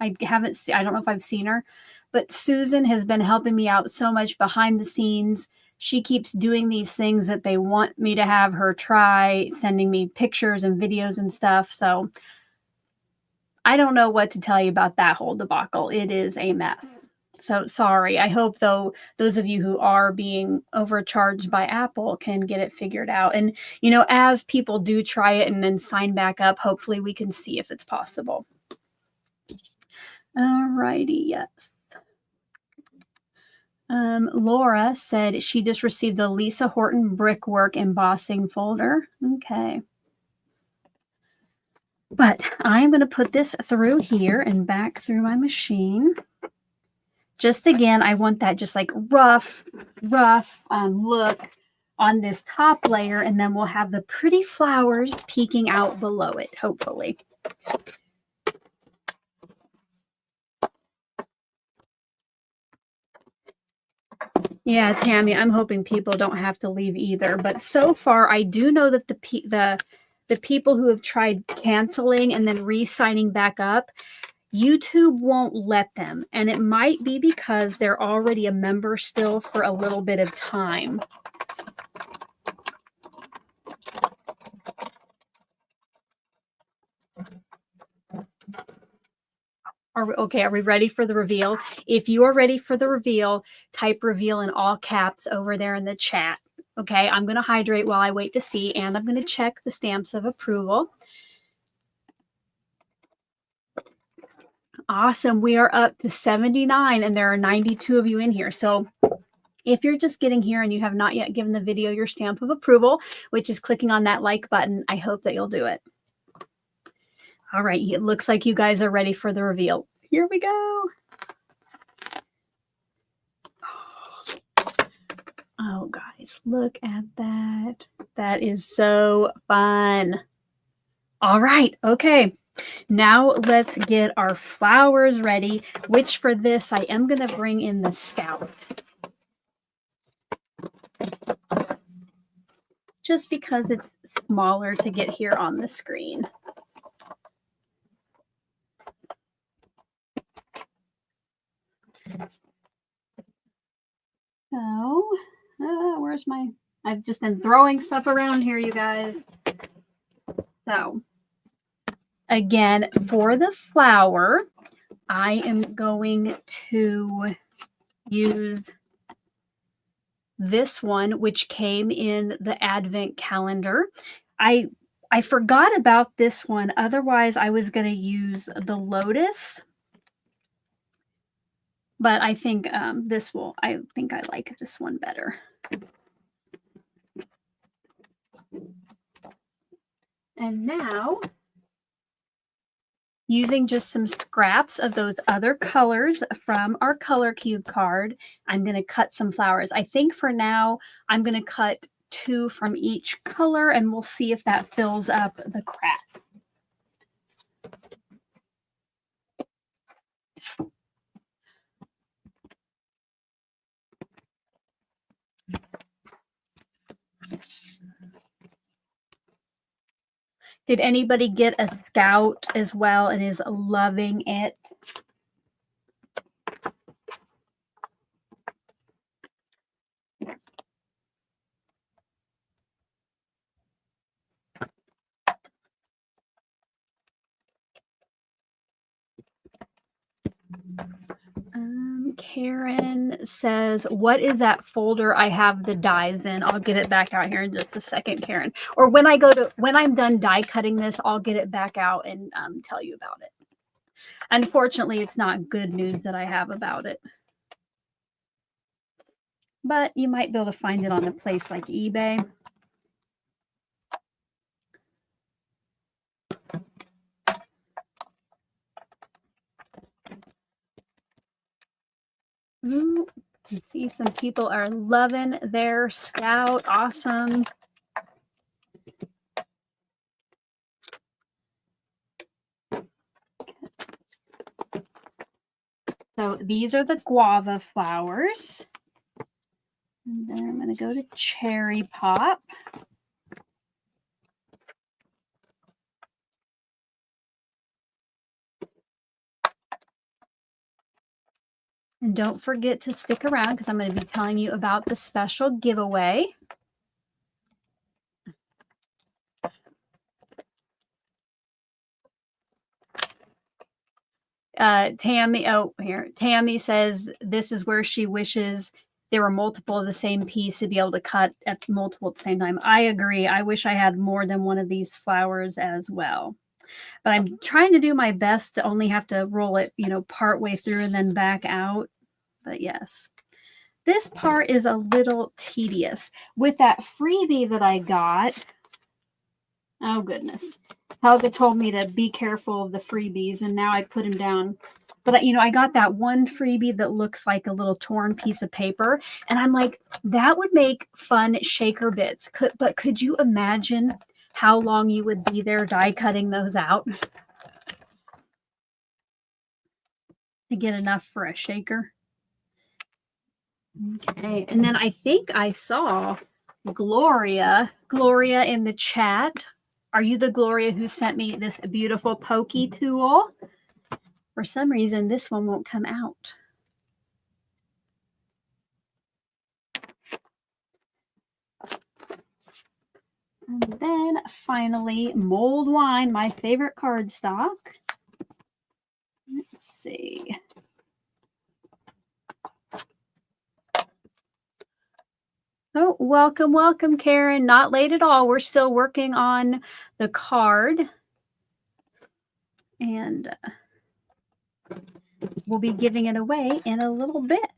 I don't know if I've seen her, but Susan has been helping me out so much behind the scenes. She keeps doing these things that they want me to have her try, sending me pictures and videos and stuff. So I don't know what to tell you about that whole debacle. It is a mess. So sorry. I hope, though, those of you who are being overcharged by Apple can get it figured out. And, you know, as people do try it and then sign back up, hopefully we can see if it's possible. All righty. Yes. Laura said she just received the Lisa Horton Brickwork embossing folder. Okay. But I'm going to put this through here and back through my machine. Just again, I want that just like rough look on this top layer, and then we'll have the pretty flowers peeking out below it, hopefully. Yeah, Tammy, I'm hoping people don't have to leave either. But so far, I do know that the people who have tried canceling and then re-signing back up, YouTube won't let them. And it might be because they're already a member still for a little bit of time. Are we ready for the reveal? If you are ready for the reveal, type reveal in all caps over there in the chat. Okay, I'm going to hydrate while I wait to see, and I'm going to check the stamps of approval. Awesome. We are up to 79, and there are 92 of you in here. So if you're just getting here and you have not yet given the video your stamp of approval, which is clicking on that like button, I hope that you'll do it. All right, it looks like you guys are ready for the reveal. Here we go. Oh, guys, look at that. That is so fun. All right, okay. Now let's get our flowers ready, which for this I am going to bring in the Scout. Just because it's smaller to get here on the screen. So, where's my... I've just been throwing stuff around here, you guys. So, again, for the flower, I am going to use this one, which came in the Advent calendar. I forgot about this one. Otherwise, I was going to use the Lotus. But I think I like this one better. And now, using just some scraps of those other colors from our color cube card, I'm going to cut some flowers. I think for now, I'm going to cut 2 from each color, and we'll see if that fills up the crack. Did anybody get a Scout as well and is loving it? Karen says, what is that folder I have the dies in? I'll get it back out here in just a second, Karen. Or when I'm done die cutting this, I'll get it back out and tell you about it. Unfortunately, it's not good news that I have about it. But you might be able to find it on a place like eBay. Ooh, you see some people are loving their Scout. Awesome. So these are the guava flowers. And then I'm going to go to cherry pop. And don't forget to stick around because I'm going to be telling you about the special giveaway. Tammy says this is where she wishes there were multiple of the same piece to be able to cut at multiple at the same time. I agree. I wish I had more than one of these flowers as well. But I'm trying to do my best to only have to roll it, part way through and then back out. But yes, this part is a little tedious. With that freebie that I got, oh goodness. Helga told me to be careful of the freebies, and now I put them down. But, I got that one freebie that looks like a little torn piece of paper, and I'm like, that would make fun shaker bits. But could you imagine how long you would be there die cutting those out to get enough for a shaker? Okay, and then I think I saw Gloria in the chat. Are you the Gloria who sent me this beautiful pokey tool? For some reason, this one won't come out. And then finally, Mulled Wine, my favorite cardstock. Let's see. Oh, welcome, Karen. Not late at all. We're still working on the card. And we'll be giving it away in a little bit.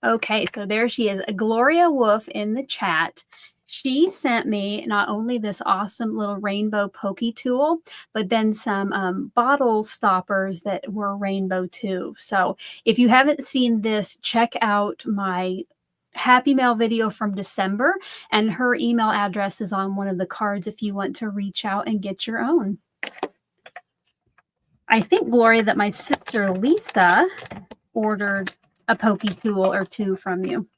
Okay, so there she is, Gloria Wolf in the chat. She sent me not only this awesome little rainbow pokey tool, but then some bottle stoppers that were rainbow too. So if you haven't seen this, check out my Happy Mail video from December, and her email address is on one of the cards if you want to reach out and get your own. I think, Gloria, that my sister Lisa ordered a pokey tool or two from you.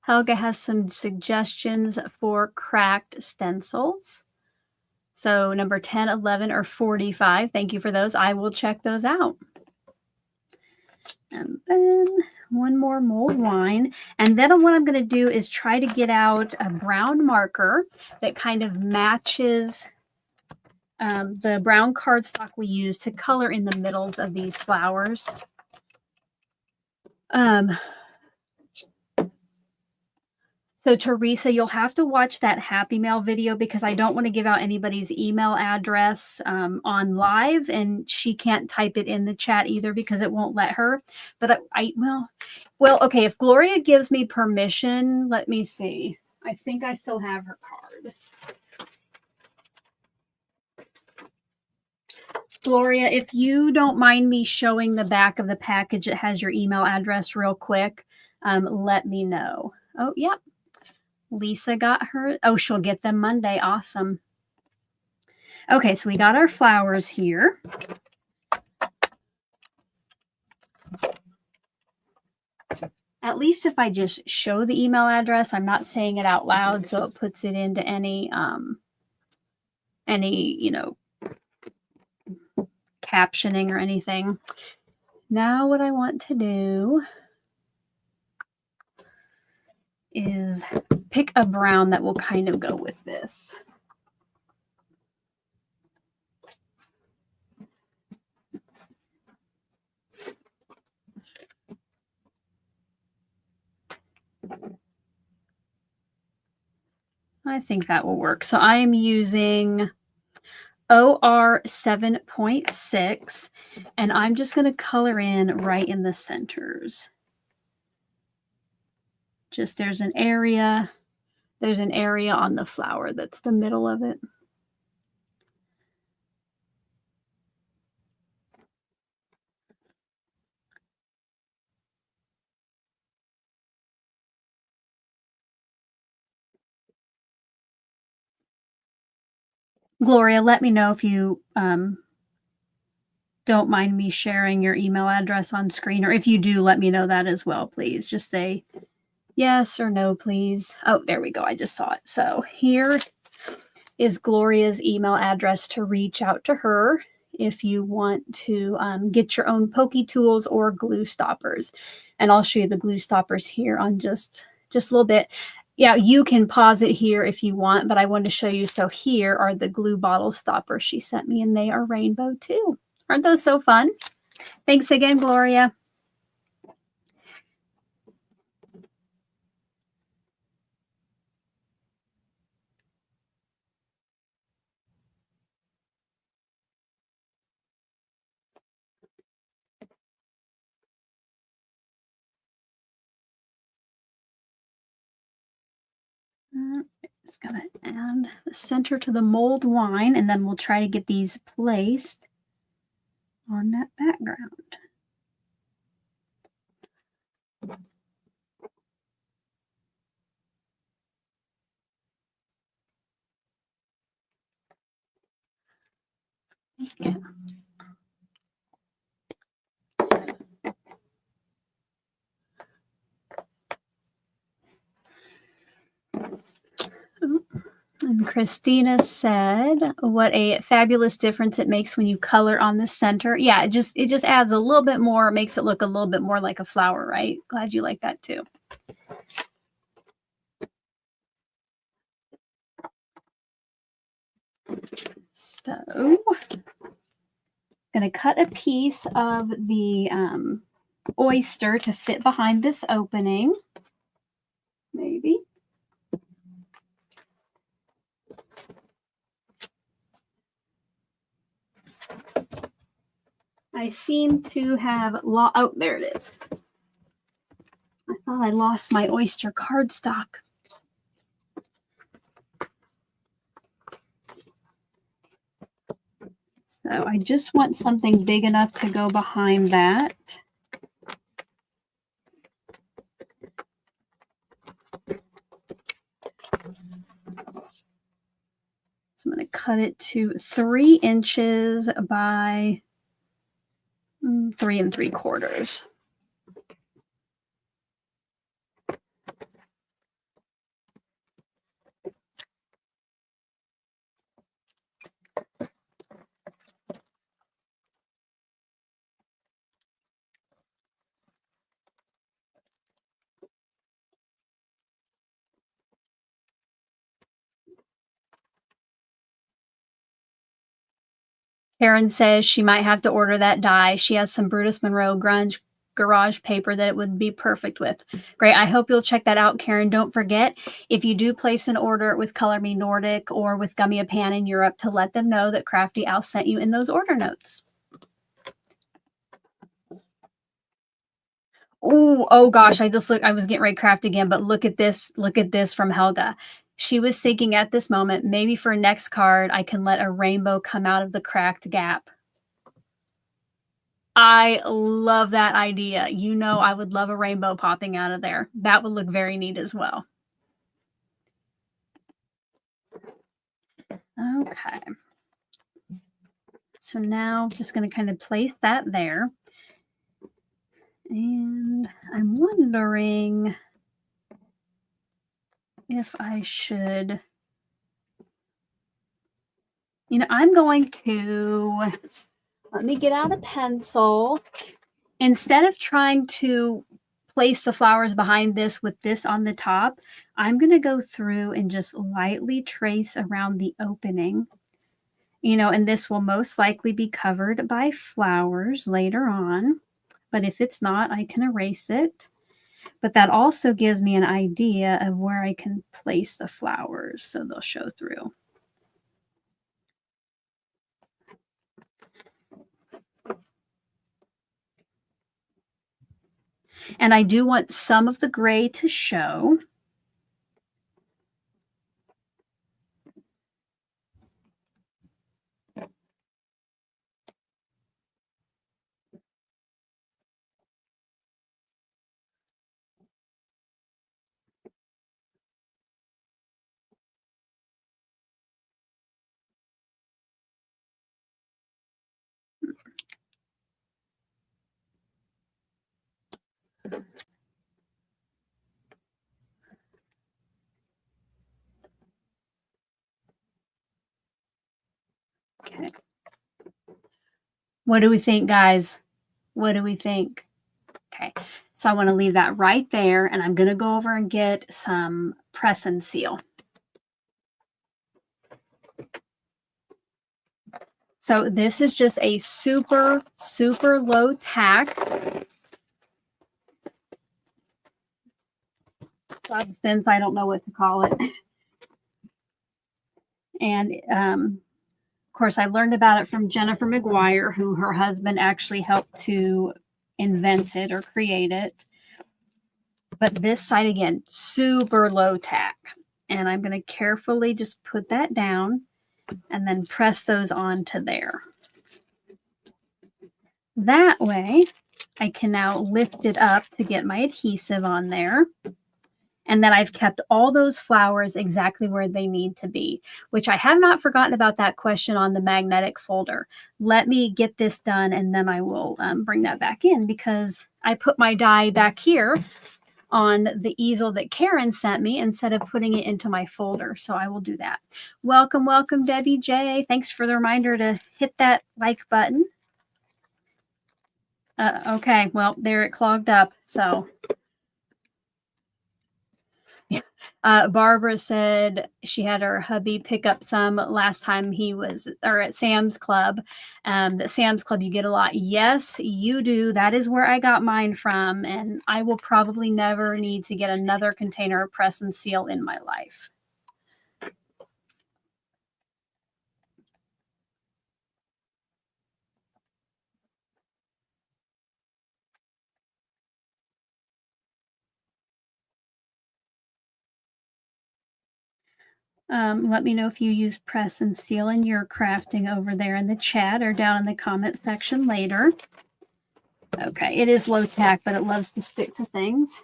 Helga has some suggestions for cracked stencils. So number 10, 11, or 45. Thank you for those. I will check those out. And then one more mulled wine. And then what I'm going to do is try to get out a brown marker that kind of matches the brown cardstock we use to color in the middles of these flowers. So Teresa, you'll have to watch that Happy Mail video because I don't want to give out anybody's email address on live, and she can't type it in the chat either because it won't let her. But well, okay, if Gloria gives me permission, let me see. I think I still have her card. Gloria, if you don't mind me showing the back of the package that has your email address real quick, let me know. Oh, yep. Lisa got her. Oh, she'll get them Monday. Awesome. Okay, so we got our flowers here. At least if I just show the email address, I'm not saying it out loud, so it puts it into any captioning or anything. Now what I want to do is pick a brown that will kind of go with this. I think that will work. So I am using OR 7.6, and I'm just going to color in right in the centers. Just there's an area on the flower that's the middle of it. Gloria, let me know if you don't mind me sharing your email address on screen, or if you do, let me know that as well, please. Just say yes or no, please. Oh, there we go. I just saw it. So here is Gloria's email address to reach out to her if you want to get your own pokey tools or glue stoppers. And I'll show you the glue stoppers here on just a little bit. Yeah, you can pause it here if you want, but I wanted to show you. So here are the glue bottle stoppers she sent me, and they are rainbow too. Aren't those so fun? Thanks again, Gloria. Just gonna add the center to the mulled wine, and then we'll try to get these placed on that background. Yeah. And Kristina said, what a fabulous difference it makes when you color on the center. Yeah, it just adds a little bit more, makes it look a little bit more like a flower, right? Glad you like that too. So I'm going to cut a piece of the oyster to fit behind this opening. Maybe. I seem to have lost, oh, there it is. I thought I lost my oyster cardstock. So I just want something big enough to go behind that. So I'm going to cut it to 3 inches by 3 3/4. Karen says she might have to order that die. She has some Brutus Monroe grunge garage paper that it would be perfect with. Great. I hope you'll check that out, Karen. Don't forget, if you do place an order with Color Me Nordic or with Gummiapan in Europe, to let them know that Crafty Al sent you in those order notes. Oh gosh, I was getting ready to craft again, but look at this from Helga. She was thinking at this moment, maybe for next card, I can let a rainbow come out of the cracked gap. I love that idea. You know, I would love a rainbow popping out of there. That would look very neat as well. Okay. So now I'm just going to kind of place that there. And I'm wondering if I should, I'm going to, let me get out a pencil. Instead of trying to place the flowers behind this with this on the top, I'm going to go through and just lightly trace around the opening, and this will most likely be covered by flowers later on. But if it's not, I can erase it. But that also gives me an idea of where I can place the flowers so they'll show through. And I do want some of the gray to show. Okay. What do we think, guys? What do we think? Okay, so I want to leave that right there, and I'm going to go over and get some press and seal. So this is just a super, super low tack. Substance, I don't know what to call it. And of course, I learned about it from Jennifer McGuire, who her husband actually helped to invent it or create it. But this side, again, super low tack. And I'm going to carefully just put that down and then press those onto there. That way, I can now lift it up to get my adhesive on there. And then I've kept all those flowers exactly where they need to be, which I have not forgotten about that question on the magnetic folder. Let me get this done, and then I will bring that back in, because I put my die back here on the easel that Karen sent me instead of putting it into my folder. So I will do that. Welcome, welcome, Debbie J. Thanks for the reminder to hit that like button. Okay, well, there it clogged up. So Barbara said she had her hubby pick up some last time he was at Sam's Club. At Sam's Club, you get a lot. Yes, you do. That is where I got mine from. And I will probably never need to get another container of press and seal in my life. Let me know if you use press and seal in your crafting over there in the chat or down in the comment section later. Okay, it is low tack, but it loves to stick to things.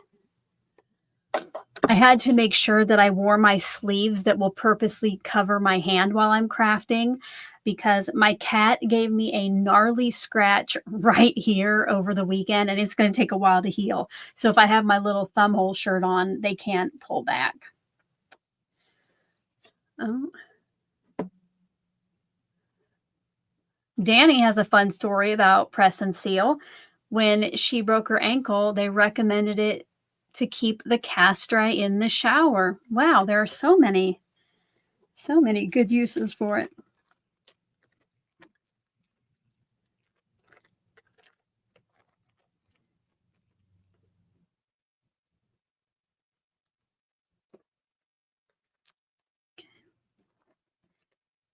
I had to make sure that I wore my sleeves that will purposely cover my hand while I'm crafting, because my cat gave me a gnarly scratch right here over the weekend, and it's going to take a while to heal. So if I have my little thumbhole shirt on, they can't pull back. Oh. Danny has a fun story about press and seal. When she broke her ankle, they recommended it to keep the cast dry in the shower. Wow, there are so many good uses for it.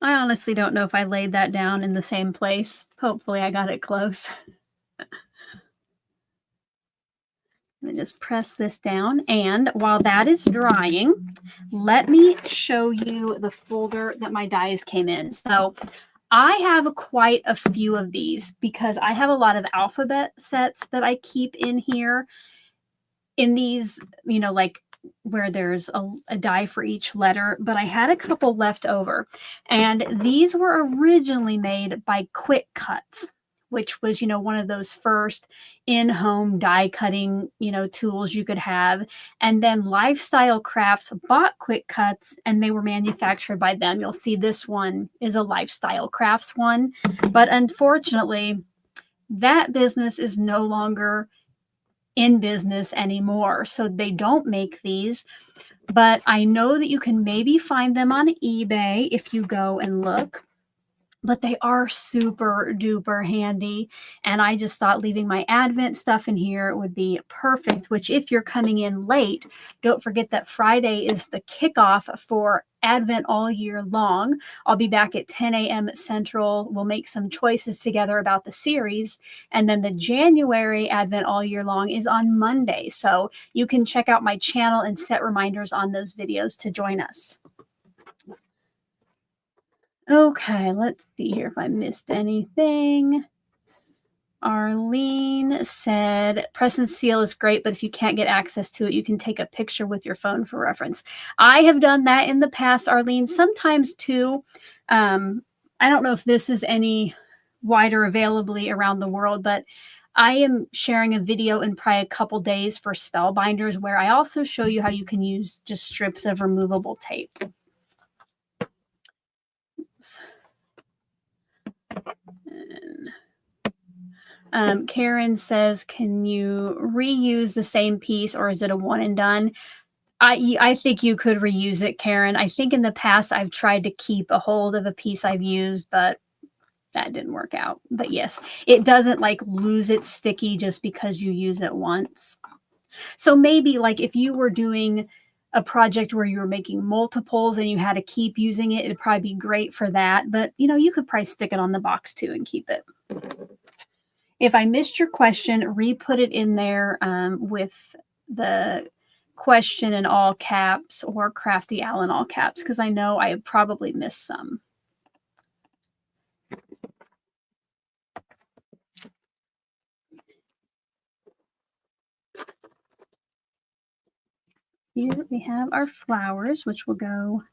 I honestly don't know if I laid that down in the same place. Hopefully I got it close. Let me just press this down. And while that is drying, let me show you the folder that my dies came in. So I have quite a few of these because I have a lot of alphabet sets that I keep in here. In these, you know, like where there's a die for each letter, but I had a couple left over. And these were originally made by Quick Cuts, which was, you know, one of those first in-home die cutting, you know, tools you could have. And then Lifestyle Crafts bought Quick Cuts and they were manufactured by them. You'll see this one is a Lifestyle Crafts one, but unfortunately, that business is no longer in business anymore. So they don't make these, but I know that you can maybe find them on eBay if you go and look. But they are super duper handy. And I just thought leaving my Advent stuff in here would be perfect, which if you're coming in late, don't forget that Friday is the kickoff for Advent all year long. I'll be back at 10 a.m. Central. We'll make some choices together about the series. And then the January Advent all year long is on Monday. So you can check out my channel and set reminders on those videos to join us. Okay, let's see here if I missed anything. Arlene said, press and seal is great, but if you can't get access to it, you can take a picture with your phone for reference. I have done that in the past, Arlene, sometimes too. I don't know if this is any wider availably around the world, but I am sharing a video in probably a couple days for Spellbinders where I also show you how you can use just strips of removable tape. Karen says, can you reuse the same piece or is it a one and done? I think you could reuse it, Karen. I think in the past I've tried to keep a hold of a piece I've used, but that didn't work out. But yes, it doesn't like lose its sticky just because you use it once. So maybe like if you were doing a project where you were making multiples and you had to keep using it, it'd probably be great for that. But you know, you could probably stick it on the box too and keep it. If I missed your question, re-put it in there with the question in all caps or Crafty Al in all caps, because I know I probably missed some. Here we have our flowers, which will go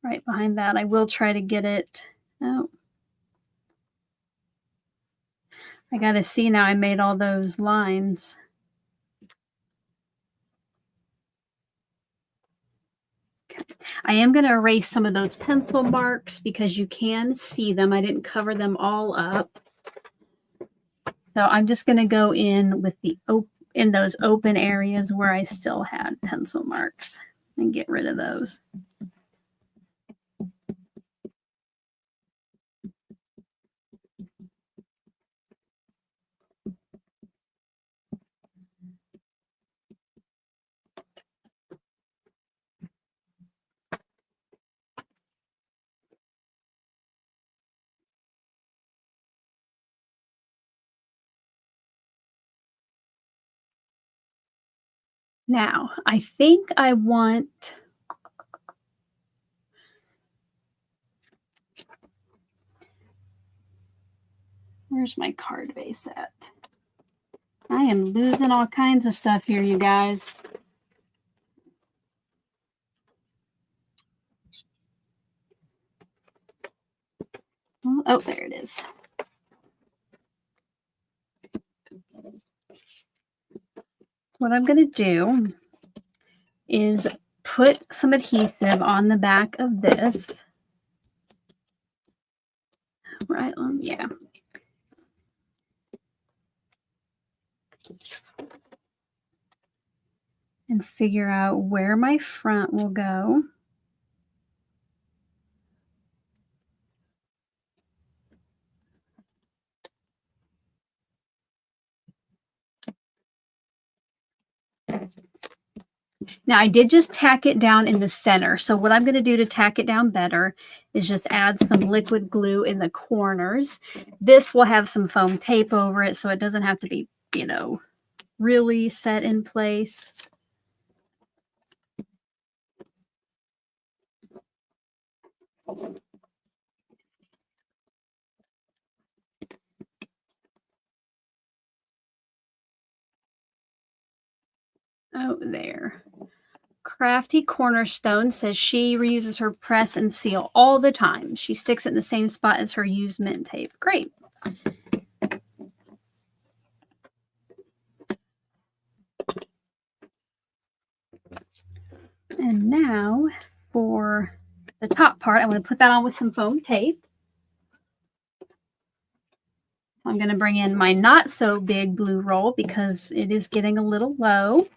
right behind that. I will try to get it. Oh, I got to see now I made all those lines. Okay. I am going to erase some of those pencil marks because you can see them. I didn't cover them all up. So I'm just going to go in with the in those open areas where I still had pencil marks and get rid of those. Now, I think I want where's my card base at? I am losing all kinds of stuff here, you guys. Oh, there it is. What I'm going to do is put some adhesive on the back of this. Right on, yeah. And figure out where my front will go. Now, I did just tack it down in the center. So what I'm going to do to tack it down better is just add some liquid glue in the corners. This will have some foam tape over it, so it doesn't have to be, you know, really set in place. Oh, there. Crafty Cornerstone says she reuses her press and seal all the time. She sticks it in the same spot as her used mint tape. Great. And now for the top part, I'm going to put that on with some foam tape. I'm going to bring in my not so big blue roll because it is getting a little low.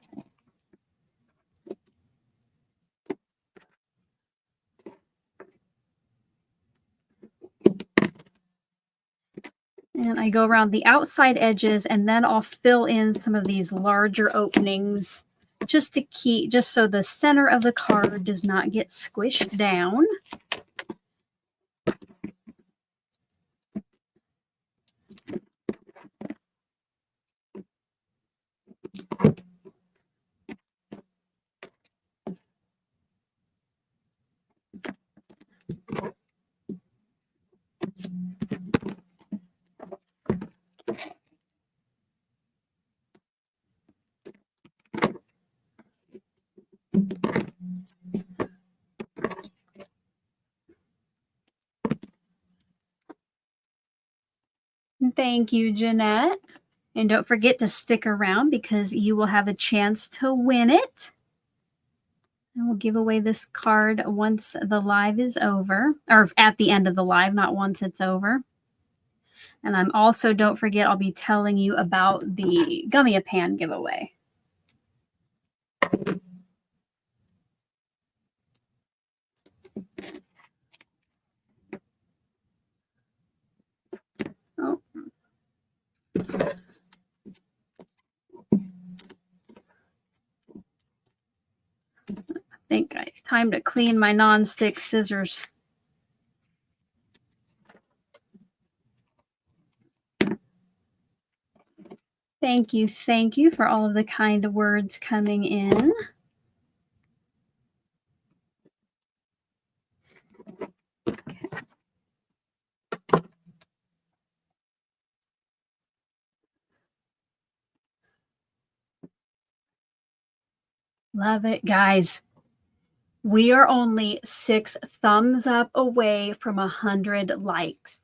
And I go around the outside edges, and then I'll fill in some of these larger openings just to keep, just so the center of the card does not get squished down. Thank you, Jeanette. And don't forget to stick around because you will have a chance to win it. And we'll give away this card once the live is over, or at the end of the live, not once it's over. And I'm also, don't forget, I'll be telling you about the Gummiapan giveaway. Oh. I think it's time to clean my non-stick scissors. Thank you for all of the kind words coming in. Okay. Love it, guys. We are only 6 thumbs up away from 100 likes.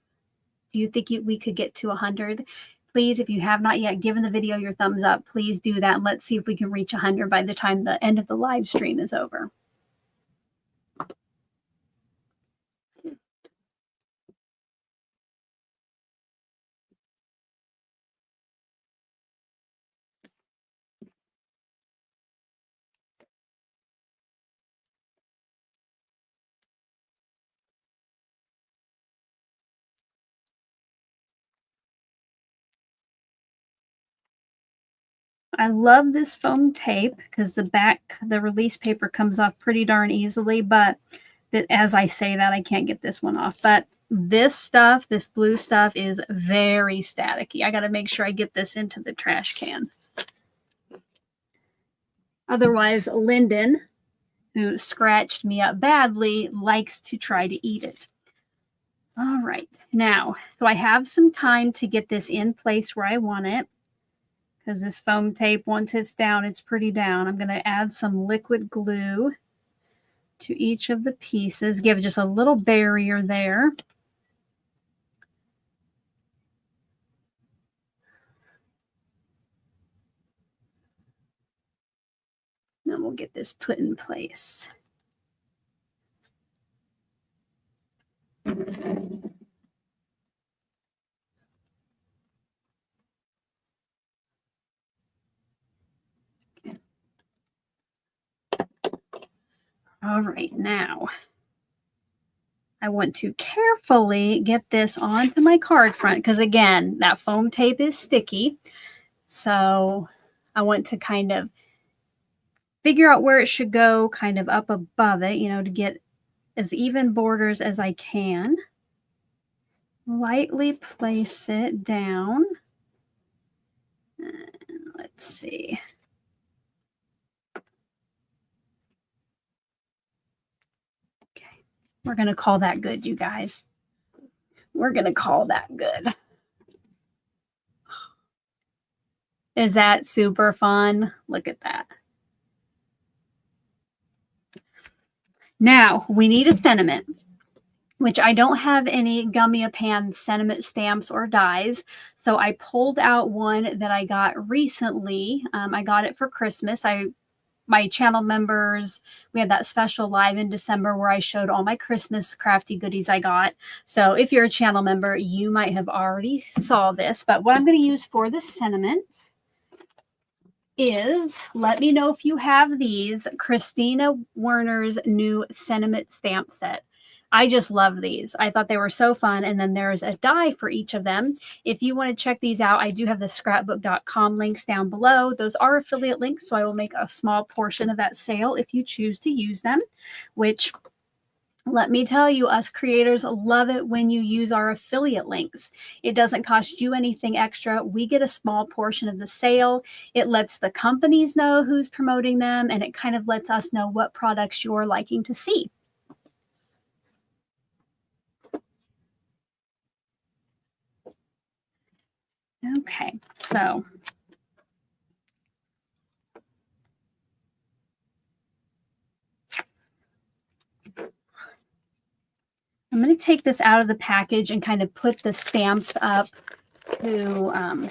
Do you think we could get to 100? Please, if you have not yet given the video your thumbs up, please do that. And let's see if we can reach 100 by the time the end of the live stream is over. I love this foam tape because the release paper comes off pretty darn easily, but as I say that, I can't get this one off. But this stuff, this blue stuff, is very staticky. I got to make sure I get this into the trash can. Otherwise, Lyndon, who scratched me up badly, likes to try to eat it. All right. Now, so I have some time to get this in place where I want it. Because this foam tape, once it's down, it's pretty down. I'm going to add some liquid glue to each of the pieces. Give just a little barrier there. Then we'll get this put in place. All right, now I want to carefully get this onto my card front because, again, that foam tape is sticky. So I want to kind of figure out where it should go, kind of up above it, you know, to get as even borders as I can. Lightly place it down. And let's see. Okay, we're going to call that good, you guys. We're going to call that good. Is that super fun? Look at that. Now, we need a sentiment, which I don't have any Gummiapan sentiment stamps or dies. So I pulled out one that I got recently. I got it for Christmas. My channel members, we had that special live in December where I showed all my Christmas crafty goodies I got. So if you're a channel member, you might have already saw this. But what I'm going to use for the sentiments is, let me know if you have these, Kristina Werner's new sentiment stamp set. I just love these. I thought they were so fun. And then there's a die for each of them. If you want to check these out, I do have the scrapbook.com links down below. Those are affiliate links, so I will make a small portion of that sale if you choose to use them, which, let me tell you, us creators love it when you use our affiliate links. It doesn't cost you anything extra. We get a small portion of the sale. It lets the companies know who's promoting them, and it kind of lets us know what products you're liking to see. Okay, so I'm going to take this out of the package and kind of put the stamps up to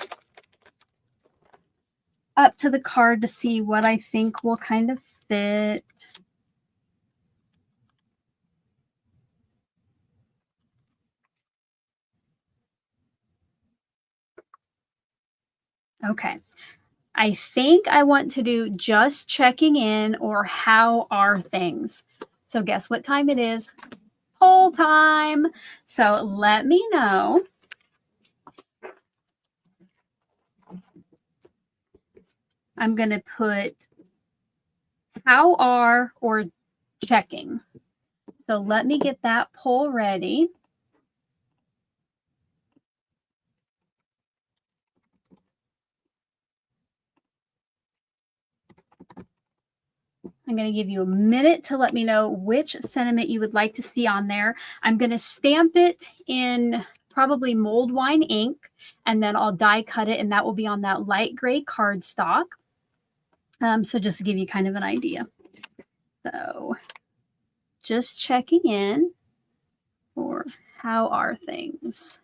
the card to see what I think will kind of fit. Okay. I think I want to do just checking in or how are things. So guess what time it is? Poll time. So let me know. I'm going to put how are or checking. So let me get that poll ready. I'm going to give you a minute to let me know which sentiment you would like to see on there. I'm going to stamp it in probably Mulled Wine ink, and then I'll die cut it, and that will be on that light gray cardstock. So just to give you kind of an idea. So just checking in for how are things.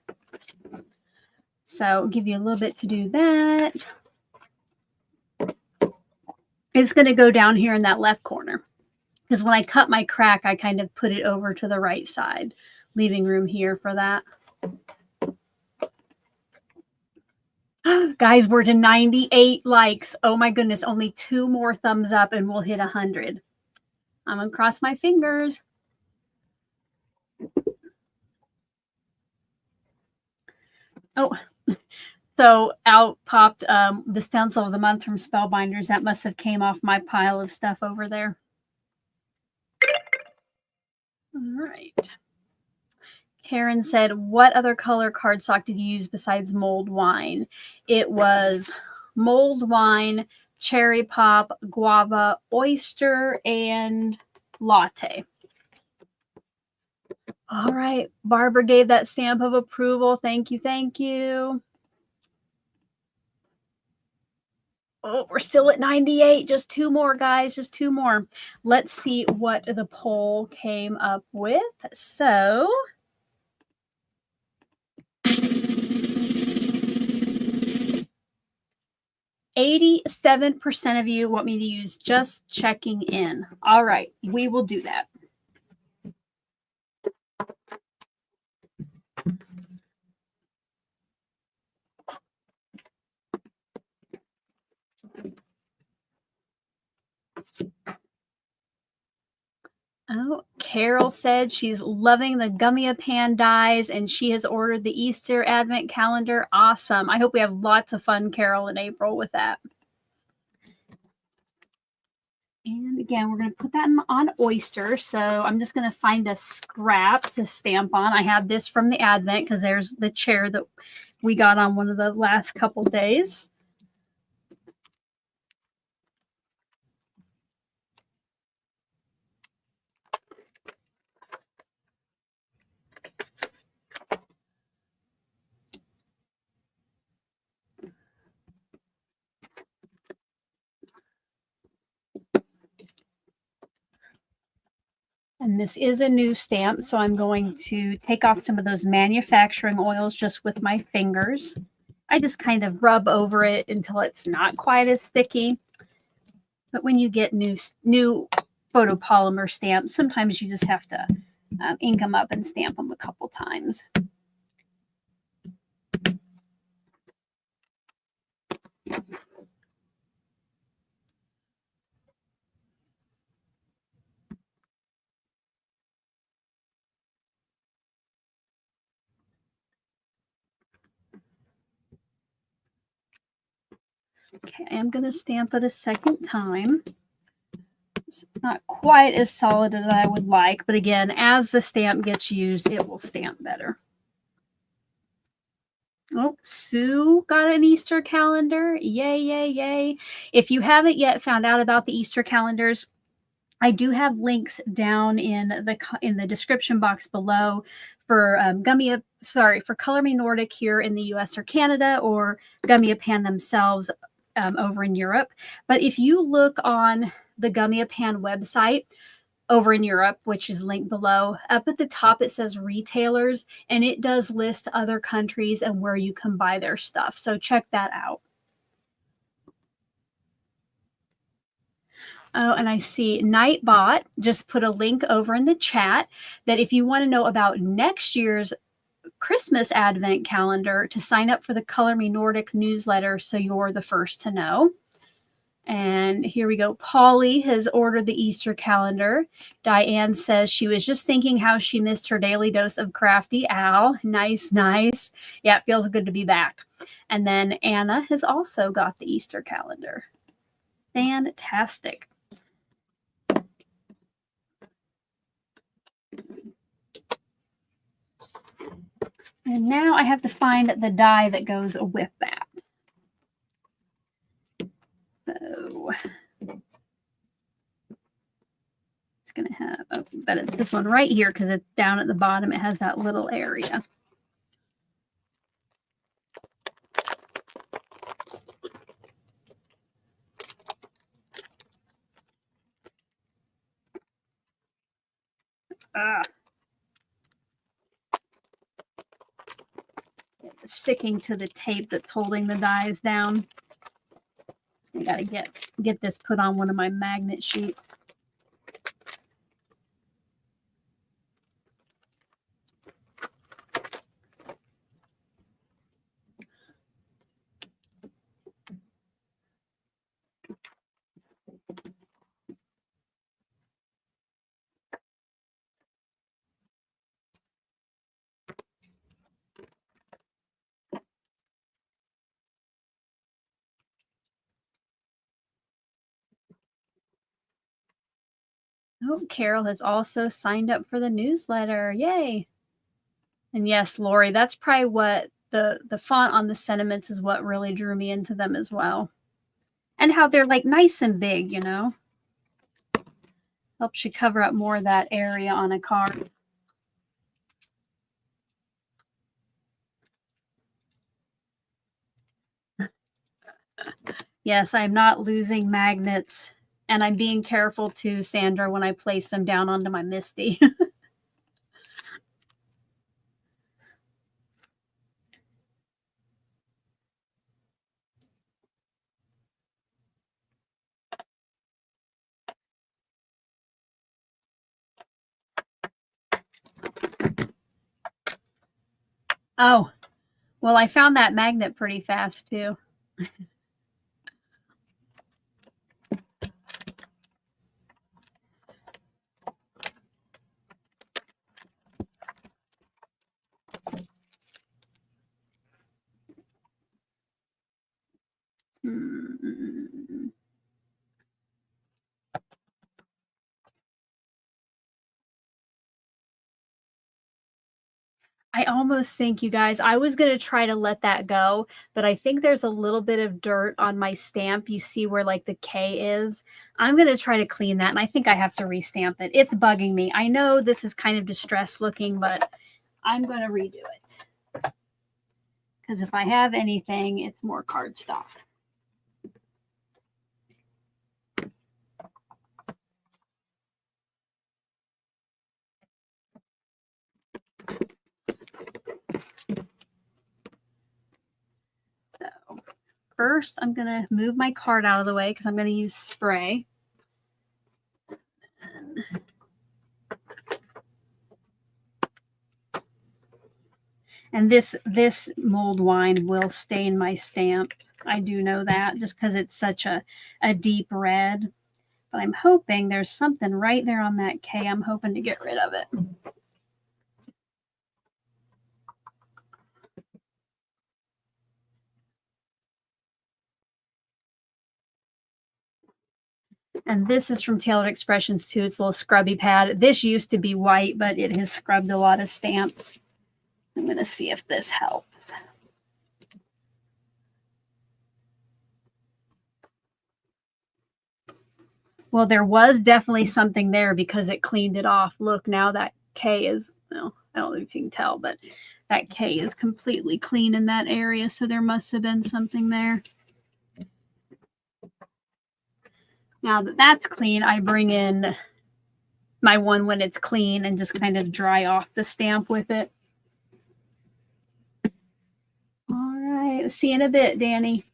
So give you a little bit to do that. It's going to go down here in that left corner because when I cut my crack, I kind of put it over to the right side, leaving room here for that. Guys, we're to 98 likes. Oh my goodness, only 2 more thumbs up and we'll hit 100. I'm going to cross my fingers. Oh, so out popped the stencil of the month from Spellbinders. That must have came off my pile of stuff over there. All right. Karen said, what other color cardstock did you use besides Mulled Wine? It was Mulled Wine, Cherry Pop, Guava, Oyster, and Latte. All right. Barbara gave that stamp of approval. Thank you. Thank you. Oh, we're still at 98. Just 2 more, guys. Just 2 more. Let's see what the poll came up with. So 80% 87% of you want me to use just checking in. All right, we will do that. Oh, Carol said she's loving the Gummiapan dies and she has ordered the Easter Advent calendar. Awesome. I hope we have lots of fun, Carol, in April with that. And again, we're going to put that on Oyster. So I'm just going to find a scrap to stamp on. I have this from the Advent because there's the chair that we got on one of the last couple days. And this is a new stamp, so I'm going to take off some of those manufacturing oils just with my fingers. I just kind of rub over it until it's not quite as sticky. But when you get new photopolymer stamps, sometimes you just have to ink them up and stamp them a couple times. Okay, I'm going to stamp it a second time. It's not quite as solid as I would like, but again, as the stamp gets used, it will stamp better. Oh, Sue got an Easter calendar. Yay, yay, yay. If you haven't yet found out about the Easter calendars, I do have links down in the description box below for for Color Me Nordic here in the US or Canada, or Gummiapan themselves over in Europe. But if you look on the Gummiapan website over in Europe, which is linked below, up at the top it says retailers, and it does list other countries and where you can buy their stuff. So check that out. Oh, and I see Nightbot just put a link over in the chat that if you want to know about next year's Christmas Advent calendar, to sign up for the Color Me Nordic newsletter so you're the first to know. And here we go. Polly has ordered the Easter calendar. Diane says she was just thinking how she missed her daily dose of Crafty. Al, nice, nice. Yeah, it feels good to be back. And then Anna has also got the Easter calendar. Fantastic. And now I have to find the die that goes with that. So it's going to have, but it's this one right here because it's down at the bottom. It has that little area. It's sticking to the tape that's holding the dies down. I got to get this put on one of my magnet sheets. Oh, Carol has also signed up for the newsletter. Yay. And yes, Lori, that's probably what the font on the sentiments is what really drew me into them as well. And how they're like nice and big, you know. Helps you cover up more of that area on a card. Yes, I'm not losing magnets. And I'm being careful too, Sandra, when I place them down onto my Misty. Oh, well, I found that magnet pretty fast too. I almost think, you guys, I was going to try to let that go, but I think there's a little bit of dirt on my stamp. You see where like the K is? I'm going to try to clean that, and I think I have to restamp it. It's bugging me. I know this is kind of distressed looking, but I'm going to redo it. Because if I have anything, it's more cardstock. So first, I'm going to move my card out of the way because I'm going to use spray. And this mulled wine will stain my stamp. I do know that just because it's such a deep red. But I'm hoping there's something right there on that K. I'm hoping to get rid of it. And this is from Tailored Expressions too. It's a little scrubby pad. This used to be white, but it has scrubbed a lot of stamps. I'm going to see if this helps. Well, there was definitely something there because it cleaned it off. Look, now that K is, well, I don't know if you can tell, but that K is completely clean in that area. So there must have been something there. Now that that's clean, I bring in my one when it's clean and just kind of dry off the stamp with it. All right. See you in a bit, Danny.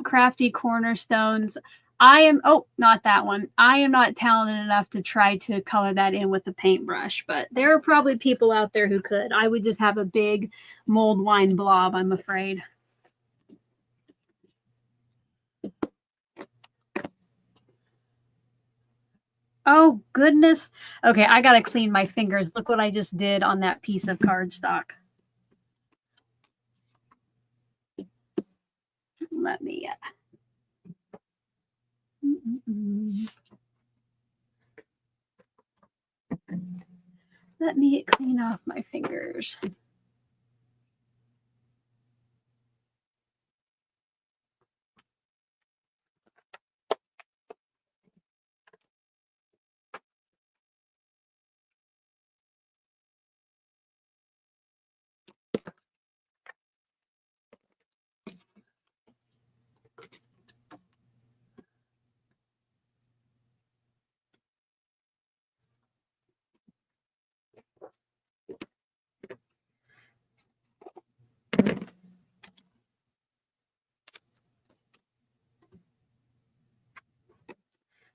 Crafty Cornerstones. Not that one. I am not talented enough to try to color that in with a paintbrush, but there are probably people out there who could. I would just have a big mulled wine blob, I'm afraid. Oh, goodness. Okay, I got to clean my fingers. Look what I just did on that piece of cardstock. Let me... Let me clean off my fingers.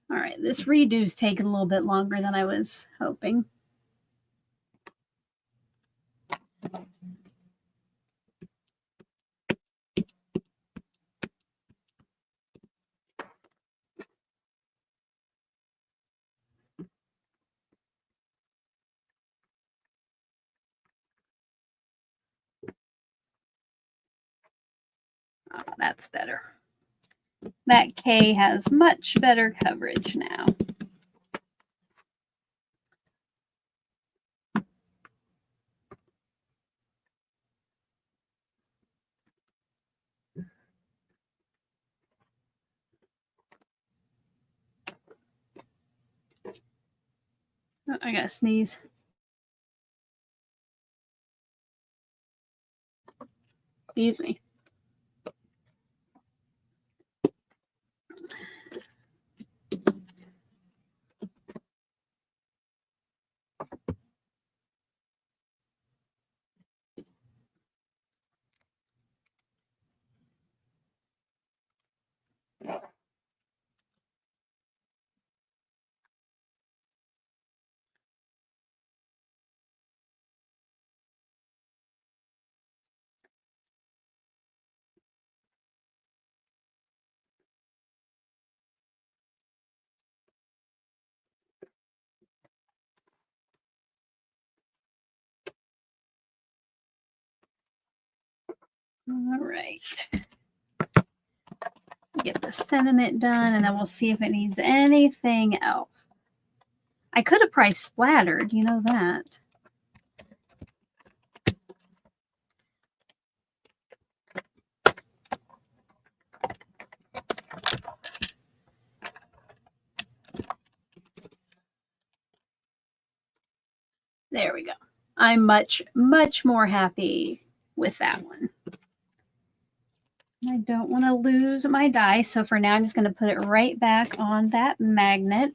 All right, this redo's taking a little bit longer than I was hoping. Oh, that's better. That K has much better coverage now. Oh, I gotta sneeze. Excuse me. All right. Get the sentiment done, and then we'll see if it needs anything else. I could have probably splattered, you know that. There we go. I'm much, much more happy with that one. I don't want to lose my die, so for now I'm just going to put it right back on that magnet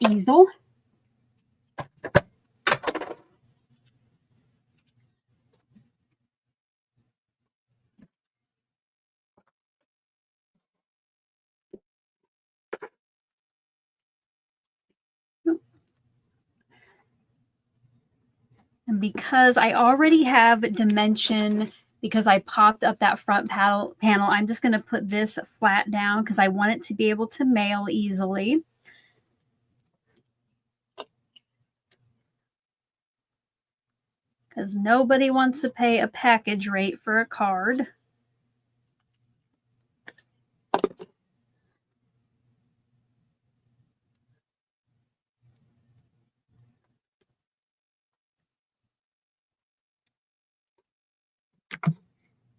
easel. And because I already have dimension, because I popped up that front panel, I'm just going to put this flat down because I want it to be able to mail easily. Because nobody wants to pay a package rate for a card.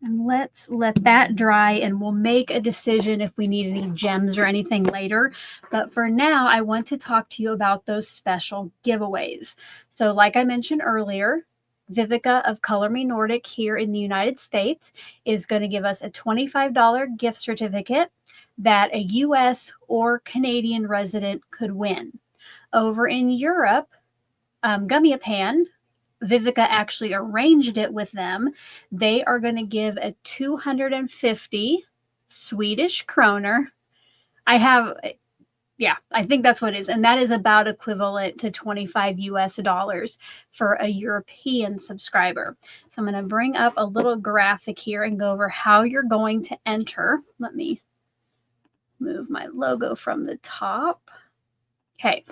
And let's let that dry, and we'll make a decision if we need any gems or anything later. But for now, I want to talk to you about those special giveaways. So like I mentioned earlier, Vivica of Color Me Nordic here in the United States is going to give us a $25 gift certificate that a US or Canadian resident could win. Over in Europe, Gummiapan, Vivica actually arranged it with them. They are going to give a 250 Swedish kroner. I think that's what it is. And that is about equivalent to 25 US dollars for a European subscriber. So I'm going to bring up a little graphic here and go over how you're going to enter. Let me move my logo from the top. Okay.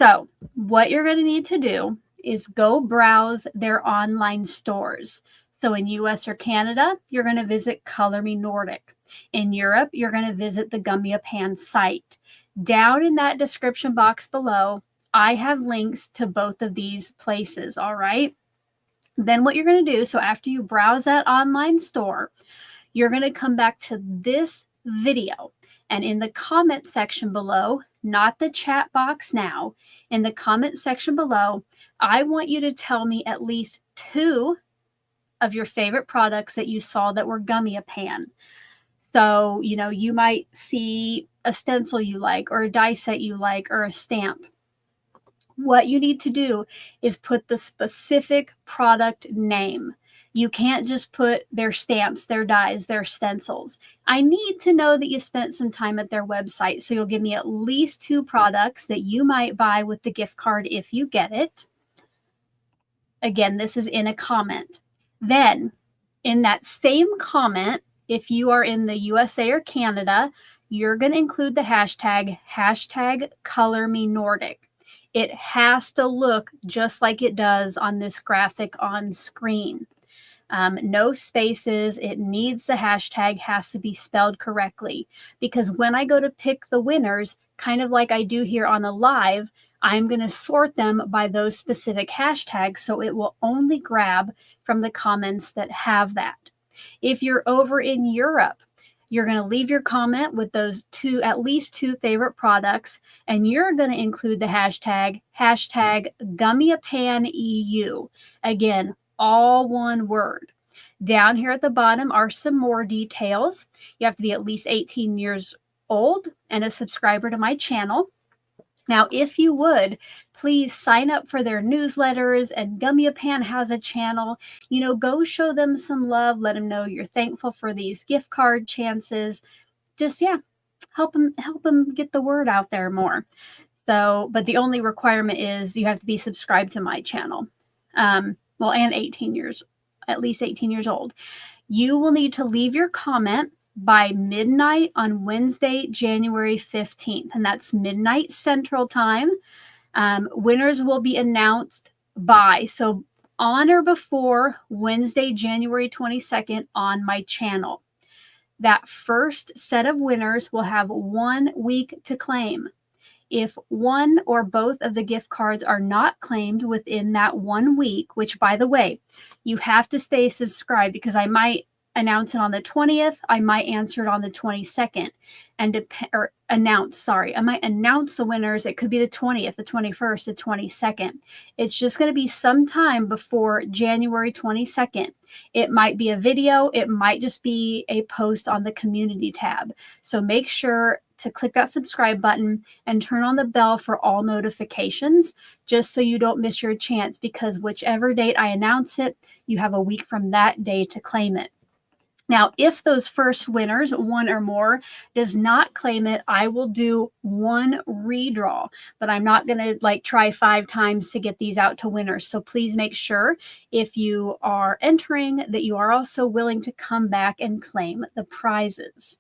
So what you're going to need to do is go browse their online stores. So in US or Canada, you're going to visit Color Me Nordic. In Europe, you're going to visit the Gummiapan site. Down in that description box below, I have links to both of these places, all right? Then what you're going to do, so after you browse that online store, you're going to come back to this video. And in the comment section below, not the chat box now, in the comment section below, I want you to tell me at least 2 of your favorite products that you saw that were Gummiapan. So, you know, you might see a stencil you like, or a die set you like, or a stamp. What you need to do is put the specific product name. You can't just put their stamps, their dies, their stencils. I need to know that you spent some time at their website. So you'll give me at least 2 products that you might buy with the gift card if you get it. Again, this is in a comment. Then in that same comment, if you are in the USA or Canada, you're going to include the hashtag #ColorMeNordic. It has to look just like it does on this graphic on screen. No spaces. It needs the hashtag, has to be spelled correctly. Because when I go to pick the winners, kind of like I do here on a live, I'm going to sort them by those specific hashtags, so it will only grab from the comments that have that. If you're over in Europe, you're going to leave your comment with those at least 2 favorite products, and you're going to include the hashtag #GummiapanEU. Again, all one word. Down here at the bottom are some more details. You have to be at least 18 years old and a subscriber to my channel. Now, if you would, please sign up for their newsletters, and Gummiapan has a channel. You know, go show them some love. Let them know you're thankful for these gift card chances. Just, help them get the word out there more. So, but the only requirement is you have to be subscribed to my channel. And at least 18 years old. You will need to leave your comment by midnight on Wednesday, January 15th, and that's midnight Central Time. Winners will be announced so on or before Wednesday, January 22nd on my channel. That first set of winners will have 1 week to claim. If one or both of the gift cards are not claimed within that 1 week, which, by the way, you have to stay subscribed, because I might announce it on the 20th. I might answer it on the 22nd and I might announce the winners. It could be the 20th, the 21st, the 22nd. It's just going to be some time before January 22nd. It might be a video. It might just be a post on the community tab. So make sure to click that subscribe button and turn on the bell for all notifications, just so you don't miss your chance, because whichever date I announce it, you have a week from that day to claim it. Now, if those first winners, one or more, does not claim it, I will do one redraw, but I'm not going to try 5 times to get these out to winners. So please make sure, if you are entering, that you are also willing to come back and claim the prizes.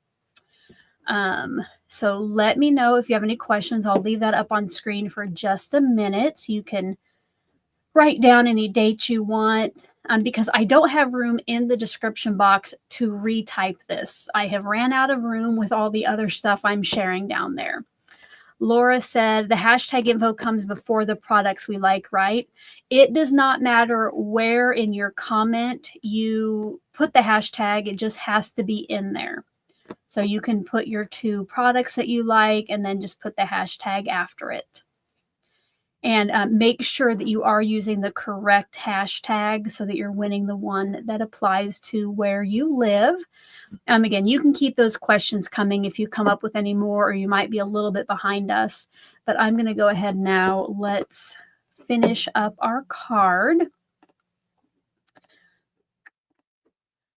So let me know if you have any questions. I'll leave that up on screen for just a minute so you can write down any dates you want, because I don't have room in the description box to retype this. I have ran out of room with all the other stuff I'm sharing down there. Laura said the hashtag info comes before the products we like, right? It does not matter where in your comment you put the hashtag. It just has to be in there. So you can put your 2 products that you like and then just put the hashtag after it. And make sure that you are using the correct hashtag so that you're winning the one that applies to where you live. Again, you can keep those questions coming if you come up with any more, or you might be a little bit behind us. But I'm going to go ahead now. Let's finish up our card.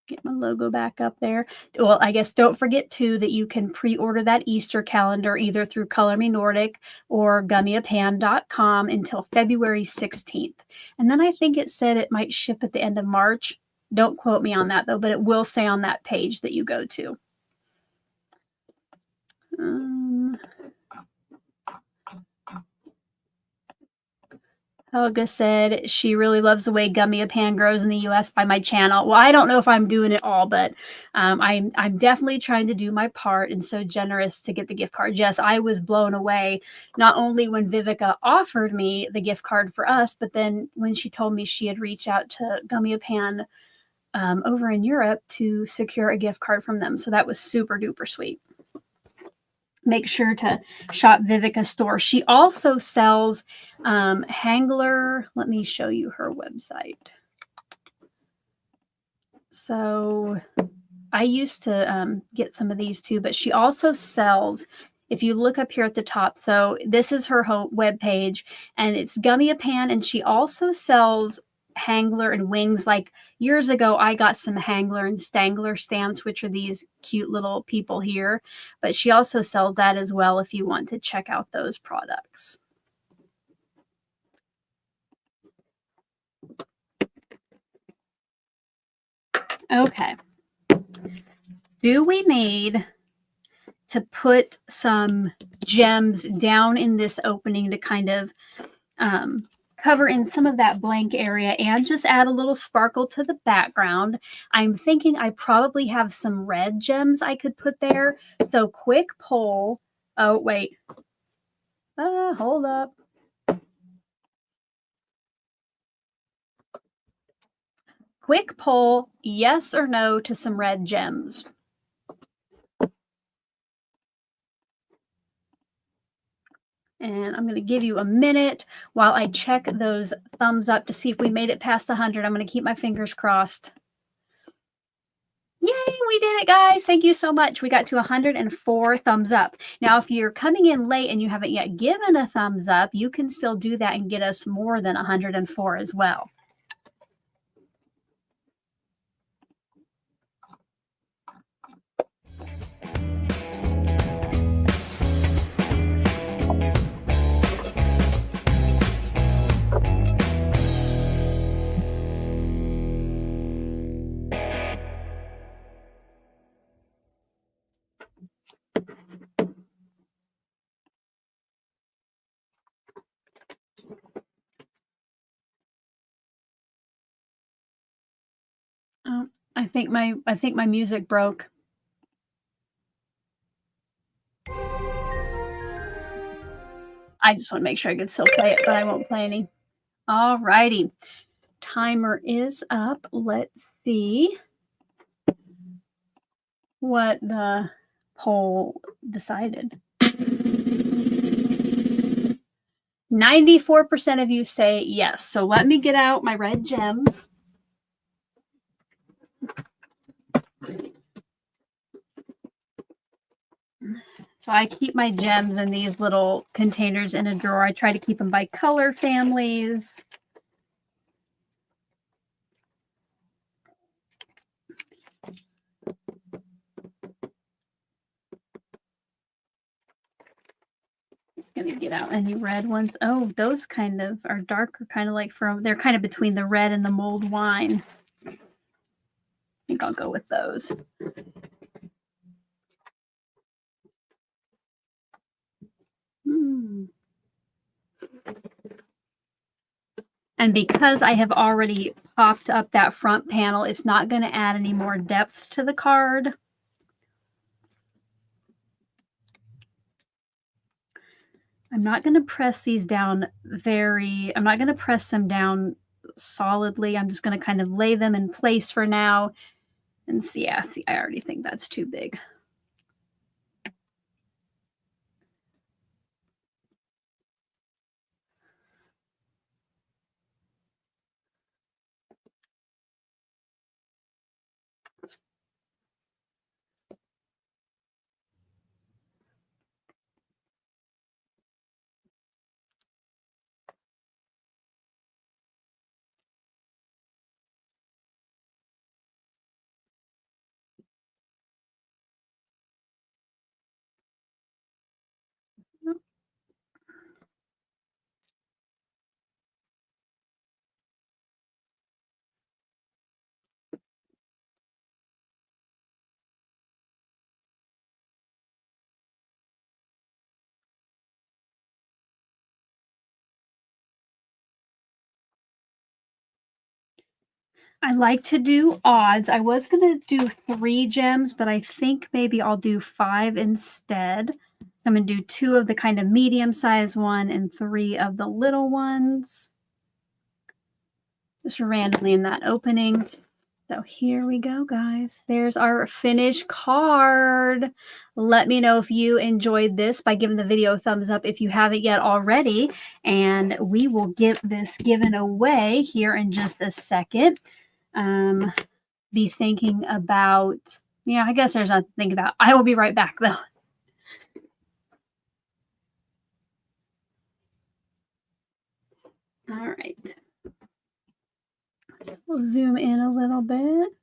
Get my logo back up there. Well, I guess don't forget too that you can pre-order that Easter calendar either through Color Me Nordic or Gummiapan.com until February 16th. And then I think it said it might ship at the end of March. Don't quote me on that though, but it will say on that page that you go to. Helga said she really loves the way Gummiapan grows in the U.S. by my channel. Well, I don't know if I'm doing it all, but I'm definitely trying to do my part, and so generous to get the gift card. Yes, I was blown away, not only when Vivica offered me the gift card for us, but then when she told me she had reached out to Gummiapan over in Europe to secure a gift card from them. So that was super duper sweet. Make sure to shop Vivica's store. She also sells Hangler. Let me show you her website. So I used to get some of these too, but she also sells, if you look up here at the top, so this is her home webpage, and it's Gummiapan, and she also sells Hangler and wings. Like years ago, I got some Hangler and Stangler stamps, which are these cute little people here. But she also sells that as well if you want to check out those products. Okay. Do we need to put some gems down in this opening to kind of cover in some of that blank area and just add a little sparkle to the background? I'm thinking I probably have some red gems I could put there. So quick poll. Oh, wait. Hold up. Quick poll, yes or no to some red gems? And I'm going to give you a minute while I check those thumbs up to see if we made it past 100. I'm going to keep my fingers crossed. Yay, we did it, guys. Thank you so much. We got to 104 thumbs up. Now, if you're coming in late and you haven't yet given a thumbs up, you can still do that and get us more than 104 as well. Oh, I think my music broke. I just want to make sure I could still play it, but I won't play any. All righty. Timer is up. Let's see what the poll decided. 94% of you say yes. So let me get out my red gems. So I keep my gems in these little containers in a drawer. I try to keep them by color families. Just going to get out any red ones. Oh, those kind of are darker, kind of like they're kind of between the red and the mulled wine. I think I'll go with those. And because I have already popped up that front panel, it's not going to add any more depth to the card. I'm not going to press these down I'm not going to press them down solidly. I'm just going to kind of lay them in place for now. And see, I already think that's too big. I like to do odds. I was going to do 3 gems, but I think maybe I'll do 5 instead. I'm going to do 2 of the kind of medium-sized one and 3 of the little ones. Just randomly in that opening. So here we go, guys. There's our finished card. Let me know if you enjoyed this by giving the video a thumbs up if you haven't yet already. And we will get this given away here in just a second. Be thinking about, I guess there's nothing to think about. I will be right back though. All right. So we'll zoom in a little bit.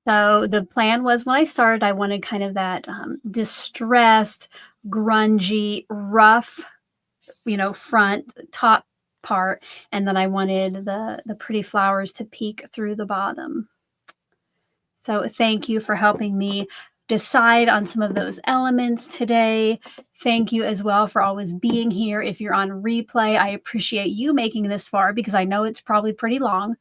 So the plan was when I started, I wanted kind of that distressed, grungy, rough, front top part, and then I wanted the pretty flowers to peek through the bottom. So thank you for helping me decide on some of those elements today. Thank you as well for always being here. If you're on replay, I appreciate you making this far because I know it's probably pretty long.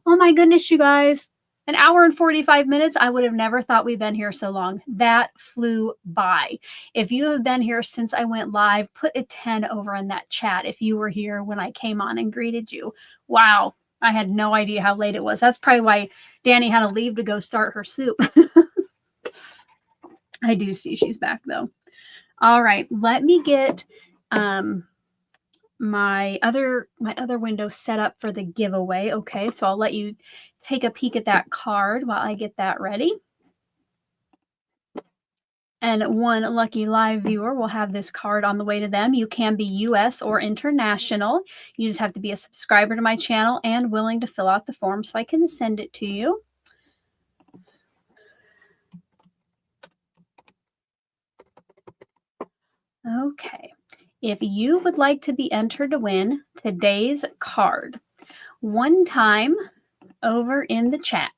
Oh my goodness, you guys. 1 hour and 45 minutes. I would have never thought we'd been here so long. That flew by. If you have been here since I went live, put a 10 over in that chat if you were here when I came on and greeted you. Wow. I had no idea how late it was. That's probably why Danny had to leave to go start her soup. I do see she's back though. All right. Let me get my other window set up for the giveaway. Okay, so I'll let you take a peek at that card while I get that ready. And one lucky live viewer will have this card on the way to them. You can be US or international. You just have to be a subscriber to my channel and willing to fill out the form so I can send it to you. Okay. If you would like to be entered to win today's card, one time over in the chat,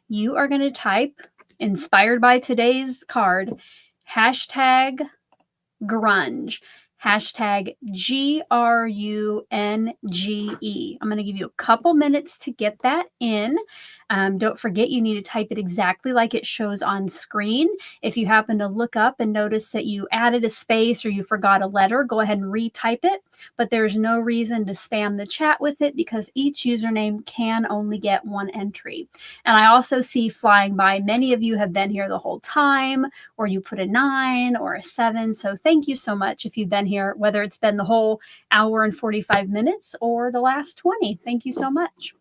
you are going to type, inspired by today's card, hashtag grunge. hashtag GRUNGE. I'm going to give you a couple minutes to get that in. Don't forget, you need to type it exactly like it shows on screen. If you happen to look up and notice that you added a space or you forgot a letter, go ahead and retype it. But there's no reason to spam the chat with it because each username can only get one entry. And I also see flying by, many of you have been here the whole time, or you put a 9 or a 7. So thank you so much if you've been here, whether it's been the whole hour and 45 minutes or the last 20. Thank you so much.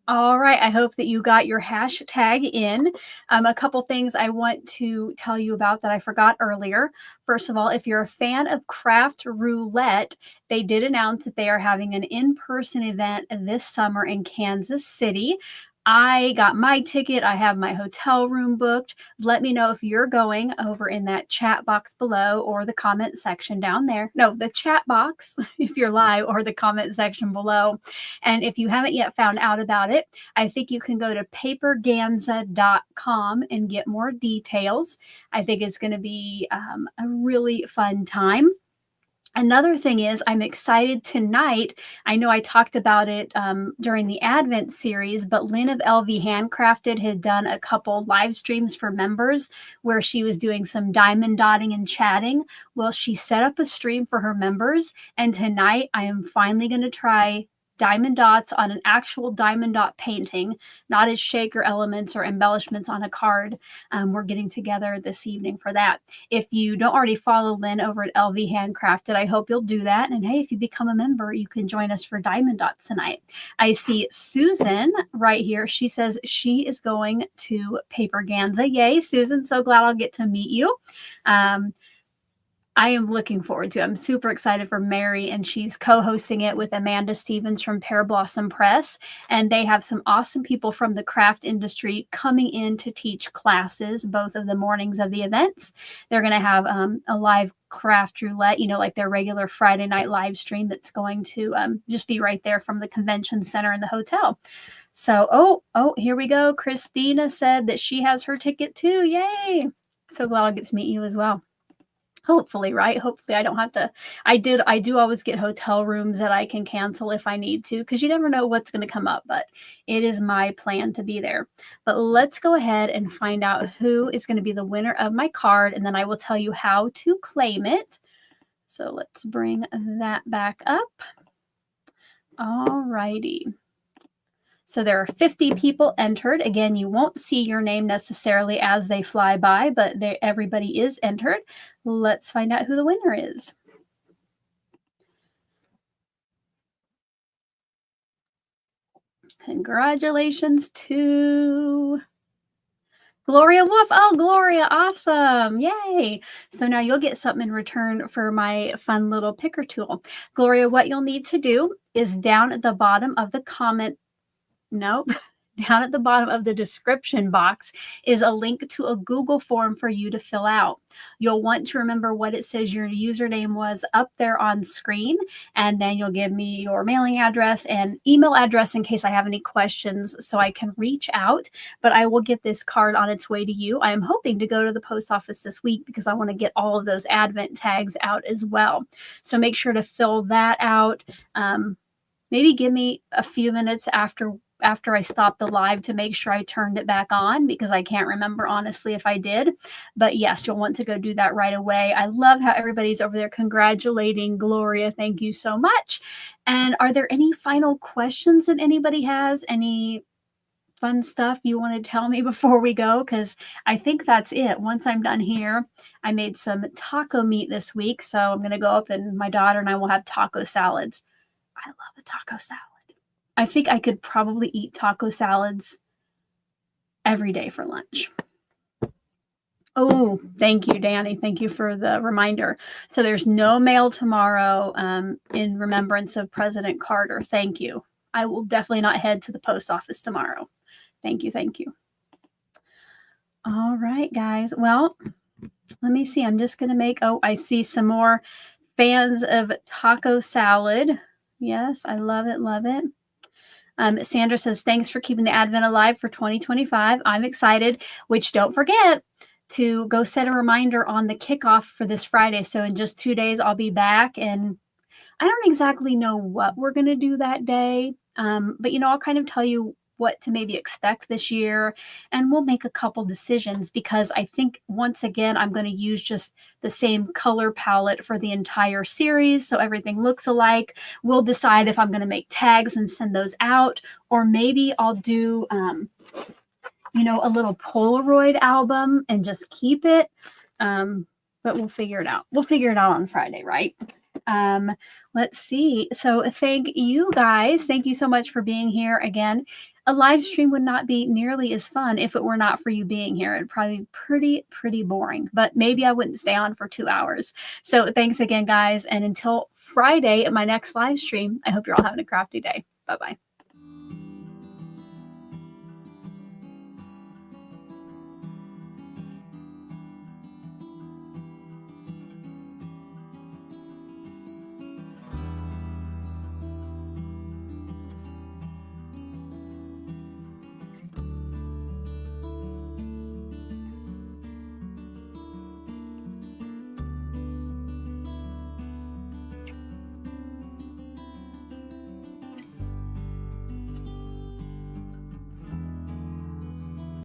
All right, I hope that you got your hashtag in. A couple things I want to tell you about that I forgot earlier. First of all, if you're a fan of Craft Roulette, they did announce that they are having an in-person event this summer in Kansas City. I got my ticket. I have my hotel room booked. Let me know if you're going over in that chat box below or the comment section down there. No, the chat box if you're live or the comment section below. And if you haven't yet found out about it, I think you can go to paperganza.com and get more details. I think it's going to be a really fun time. Another thing is I'm excited tonight. I know I talked about it during the Advent series, but Lynn of LV Handcrafted had done a couple live streams for members where she was doing some diamond dotting and chatting. Well, she set up a stream for her members, and tonight I am finally going to try diamond dots on an actual diamond dot painting, not as shaker elements or embellishments on a card. We're getting together this evening for that. If you don't already follow Lynn over at LV Handcrafted, I hope you'll do that. And hey, if you become a member, you can join us for diamond dots tonight. I see Susan right here. She says she is going to Paper Ganza. Yay, Susan. So glad I'll get to meet you. I am looking forward to it. I'm super excited for Mary, and she's co-hosting it with Amanda Stevens from Pear Blossom Press. And they have some awesome people from the craft industry coming in to teach classes, both of the mornings of the events. They're going to have a live craft roulette, like their regular Friday night live stream that's going to just be right there from the convention center in the hotel. So, here we go. Kristina said that she has her ticket too. Yay. So glad I'll get to meet you as well. Hopefully, right? Hopefully I don't have to. I do always get hotel rooms that I can cancel if I need to, because you never know what's going to come up, but it is my plan to be there. But let's go ahead and find out who is going to be the winner of my card, and then I will tell you how to claim it. So let's bring that back up. All righty. So there are 50 people entered. Again, you won't see your name necessarily as they fly by, but everybody is entered. Let's find out who the winner is. Congratulations to Gloria Wolf. Oh, Gloria, awesome. Yay. So now you'll get something in return for my fun little picker tool. Gloria, what you'll need to do is down at the bottom of the comment. Nope. down at the bottom of the description box is a link to a Google form for you to fill out. You'll want to remember what it says your username was up there on screen, and then you'll give me your mailing address and email address in case I have any questions so I can reach out. But I will get this card on its way to you. I am hoping to go to the post office this week because I want to get all of those advent tags out as well. So make sure to fill that out. Maybe give me a few minutes after I stopped the live to make sure I turned it back on, because I can't remember honestly if I did. But yes, you'll want to go do that right away. I love how everybody's over there congratulating Gloria. Thank you so much. And are there any final questions that anybody has? Any fun stuff you want to tell me before we go? Because I think that's it. Once I'm done here, I made some taco meat this week. So I'm going to go up and my daughter and I will have taco salads. I love a taco salad. I think I could probably eat taco salads every day for lunch. Oh, thank you, Danny. Thank you for the reminder. So there's no mail tomorrow in remembrance of President Carter. Thank you. I will definitely not head to the post office tomorrow. Thank you. Thank you. All right, guys. Well, let me see. I'm just going to make, I see some more fans of taco salad. Yes, I love it. Love it. Sandra says, thanks for keeping the Advent alive for 2025. I'm excited, which don't forget to go set a reminder on the kickoff for this Friday. So in just 2 days, I'll be back, and I don't exactly know what we're going to do that day. But, I'll kind of tell you what to maybe expect this year, and we'll make a couple decisions, because I think once again I'm going to use just the same color palette for the entire series, so everything looks alike. We'll decide if I'm going to make tags and send those out, or maybe I'll do a little Polaroid album and just keep it, but we'll figure it out. We'll figure it out on Friday, right? Let's see. So thank you guys. Thank you so much for being here again. A live stream would not be nearly as fun if it were not for you being here. It'd probably be pretty boring, but maybe I wouldn't stay on for 2 hours. So thanks again, guys. And until Friday at my next live stream, I hope you're all having a crafty day. Bye-bye.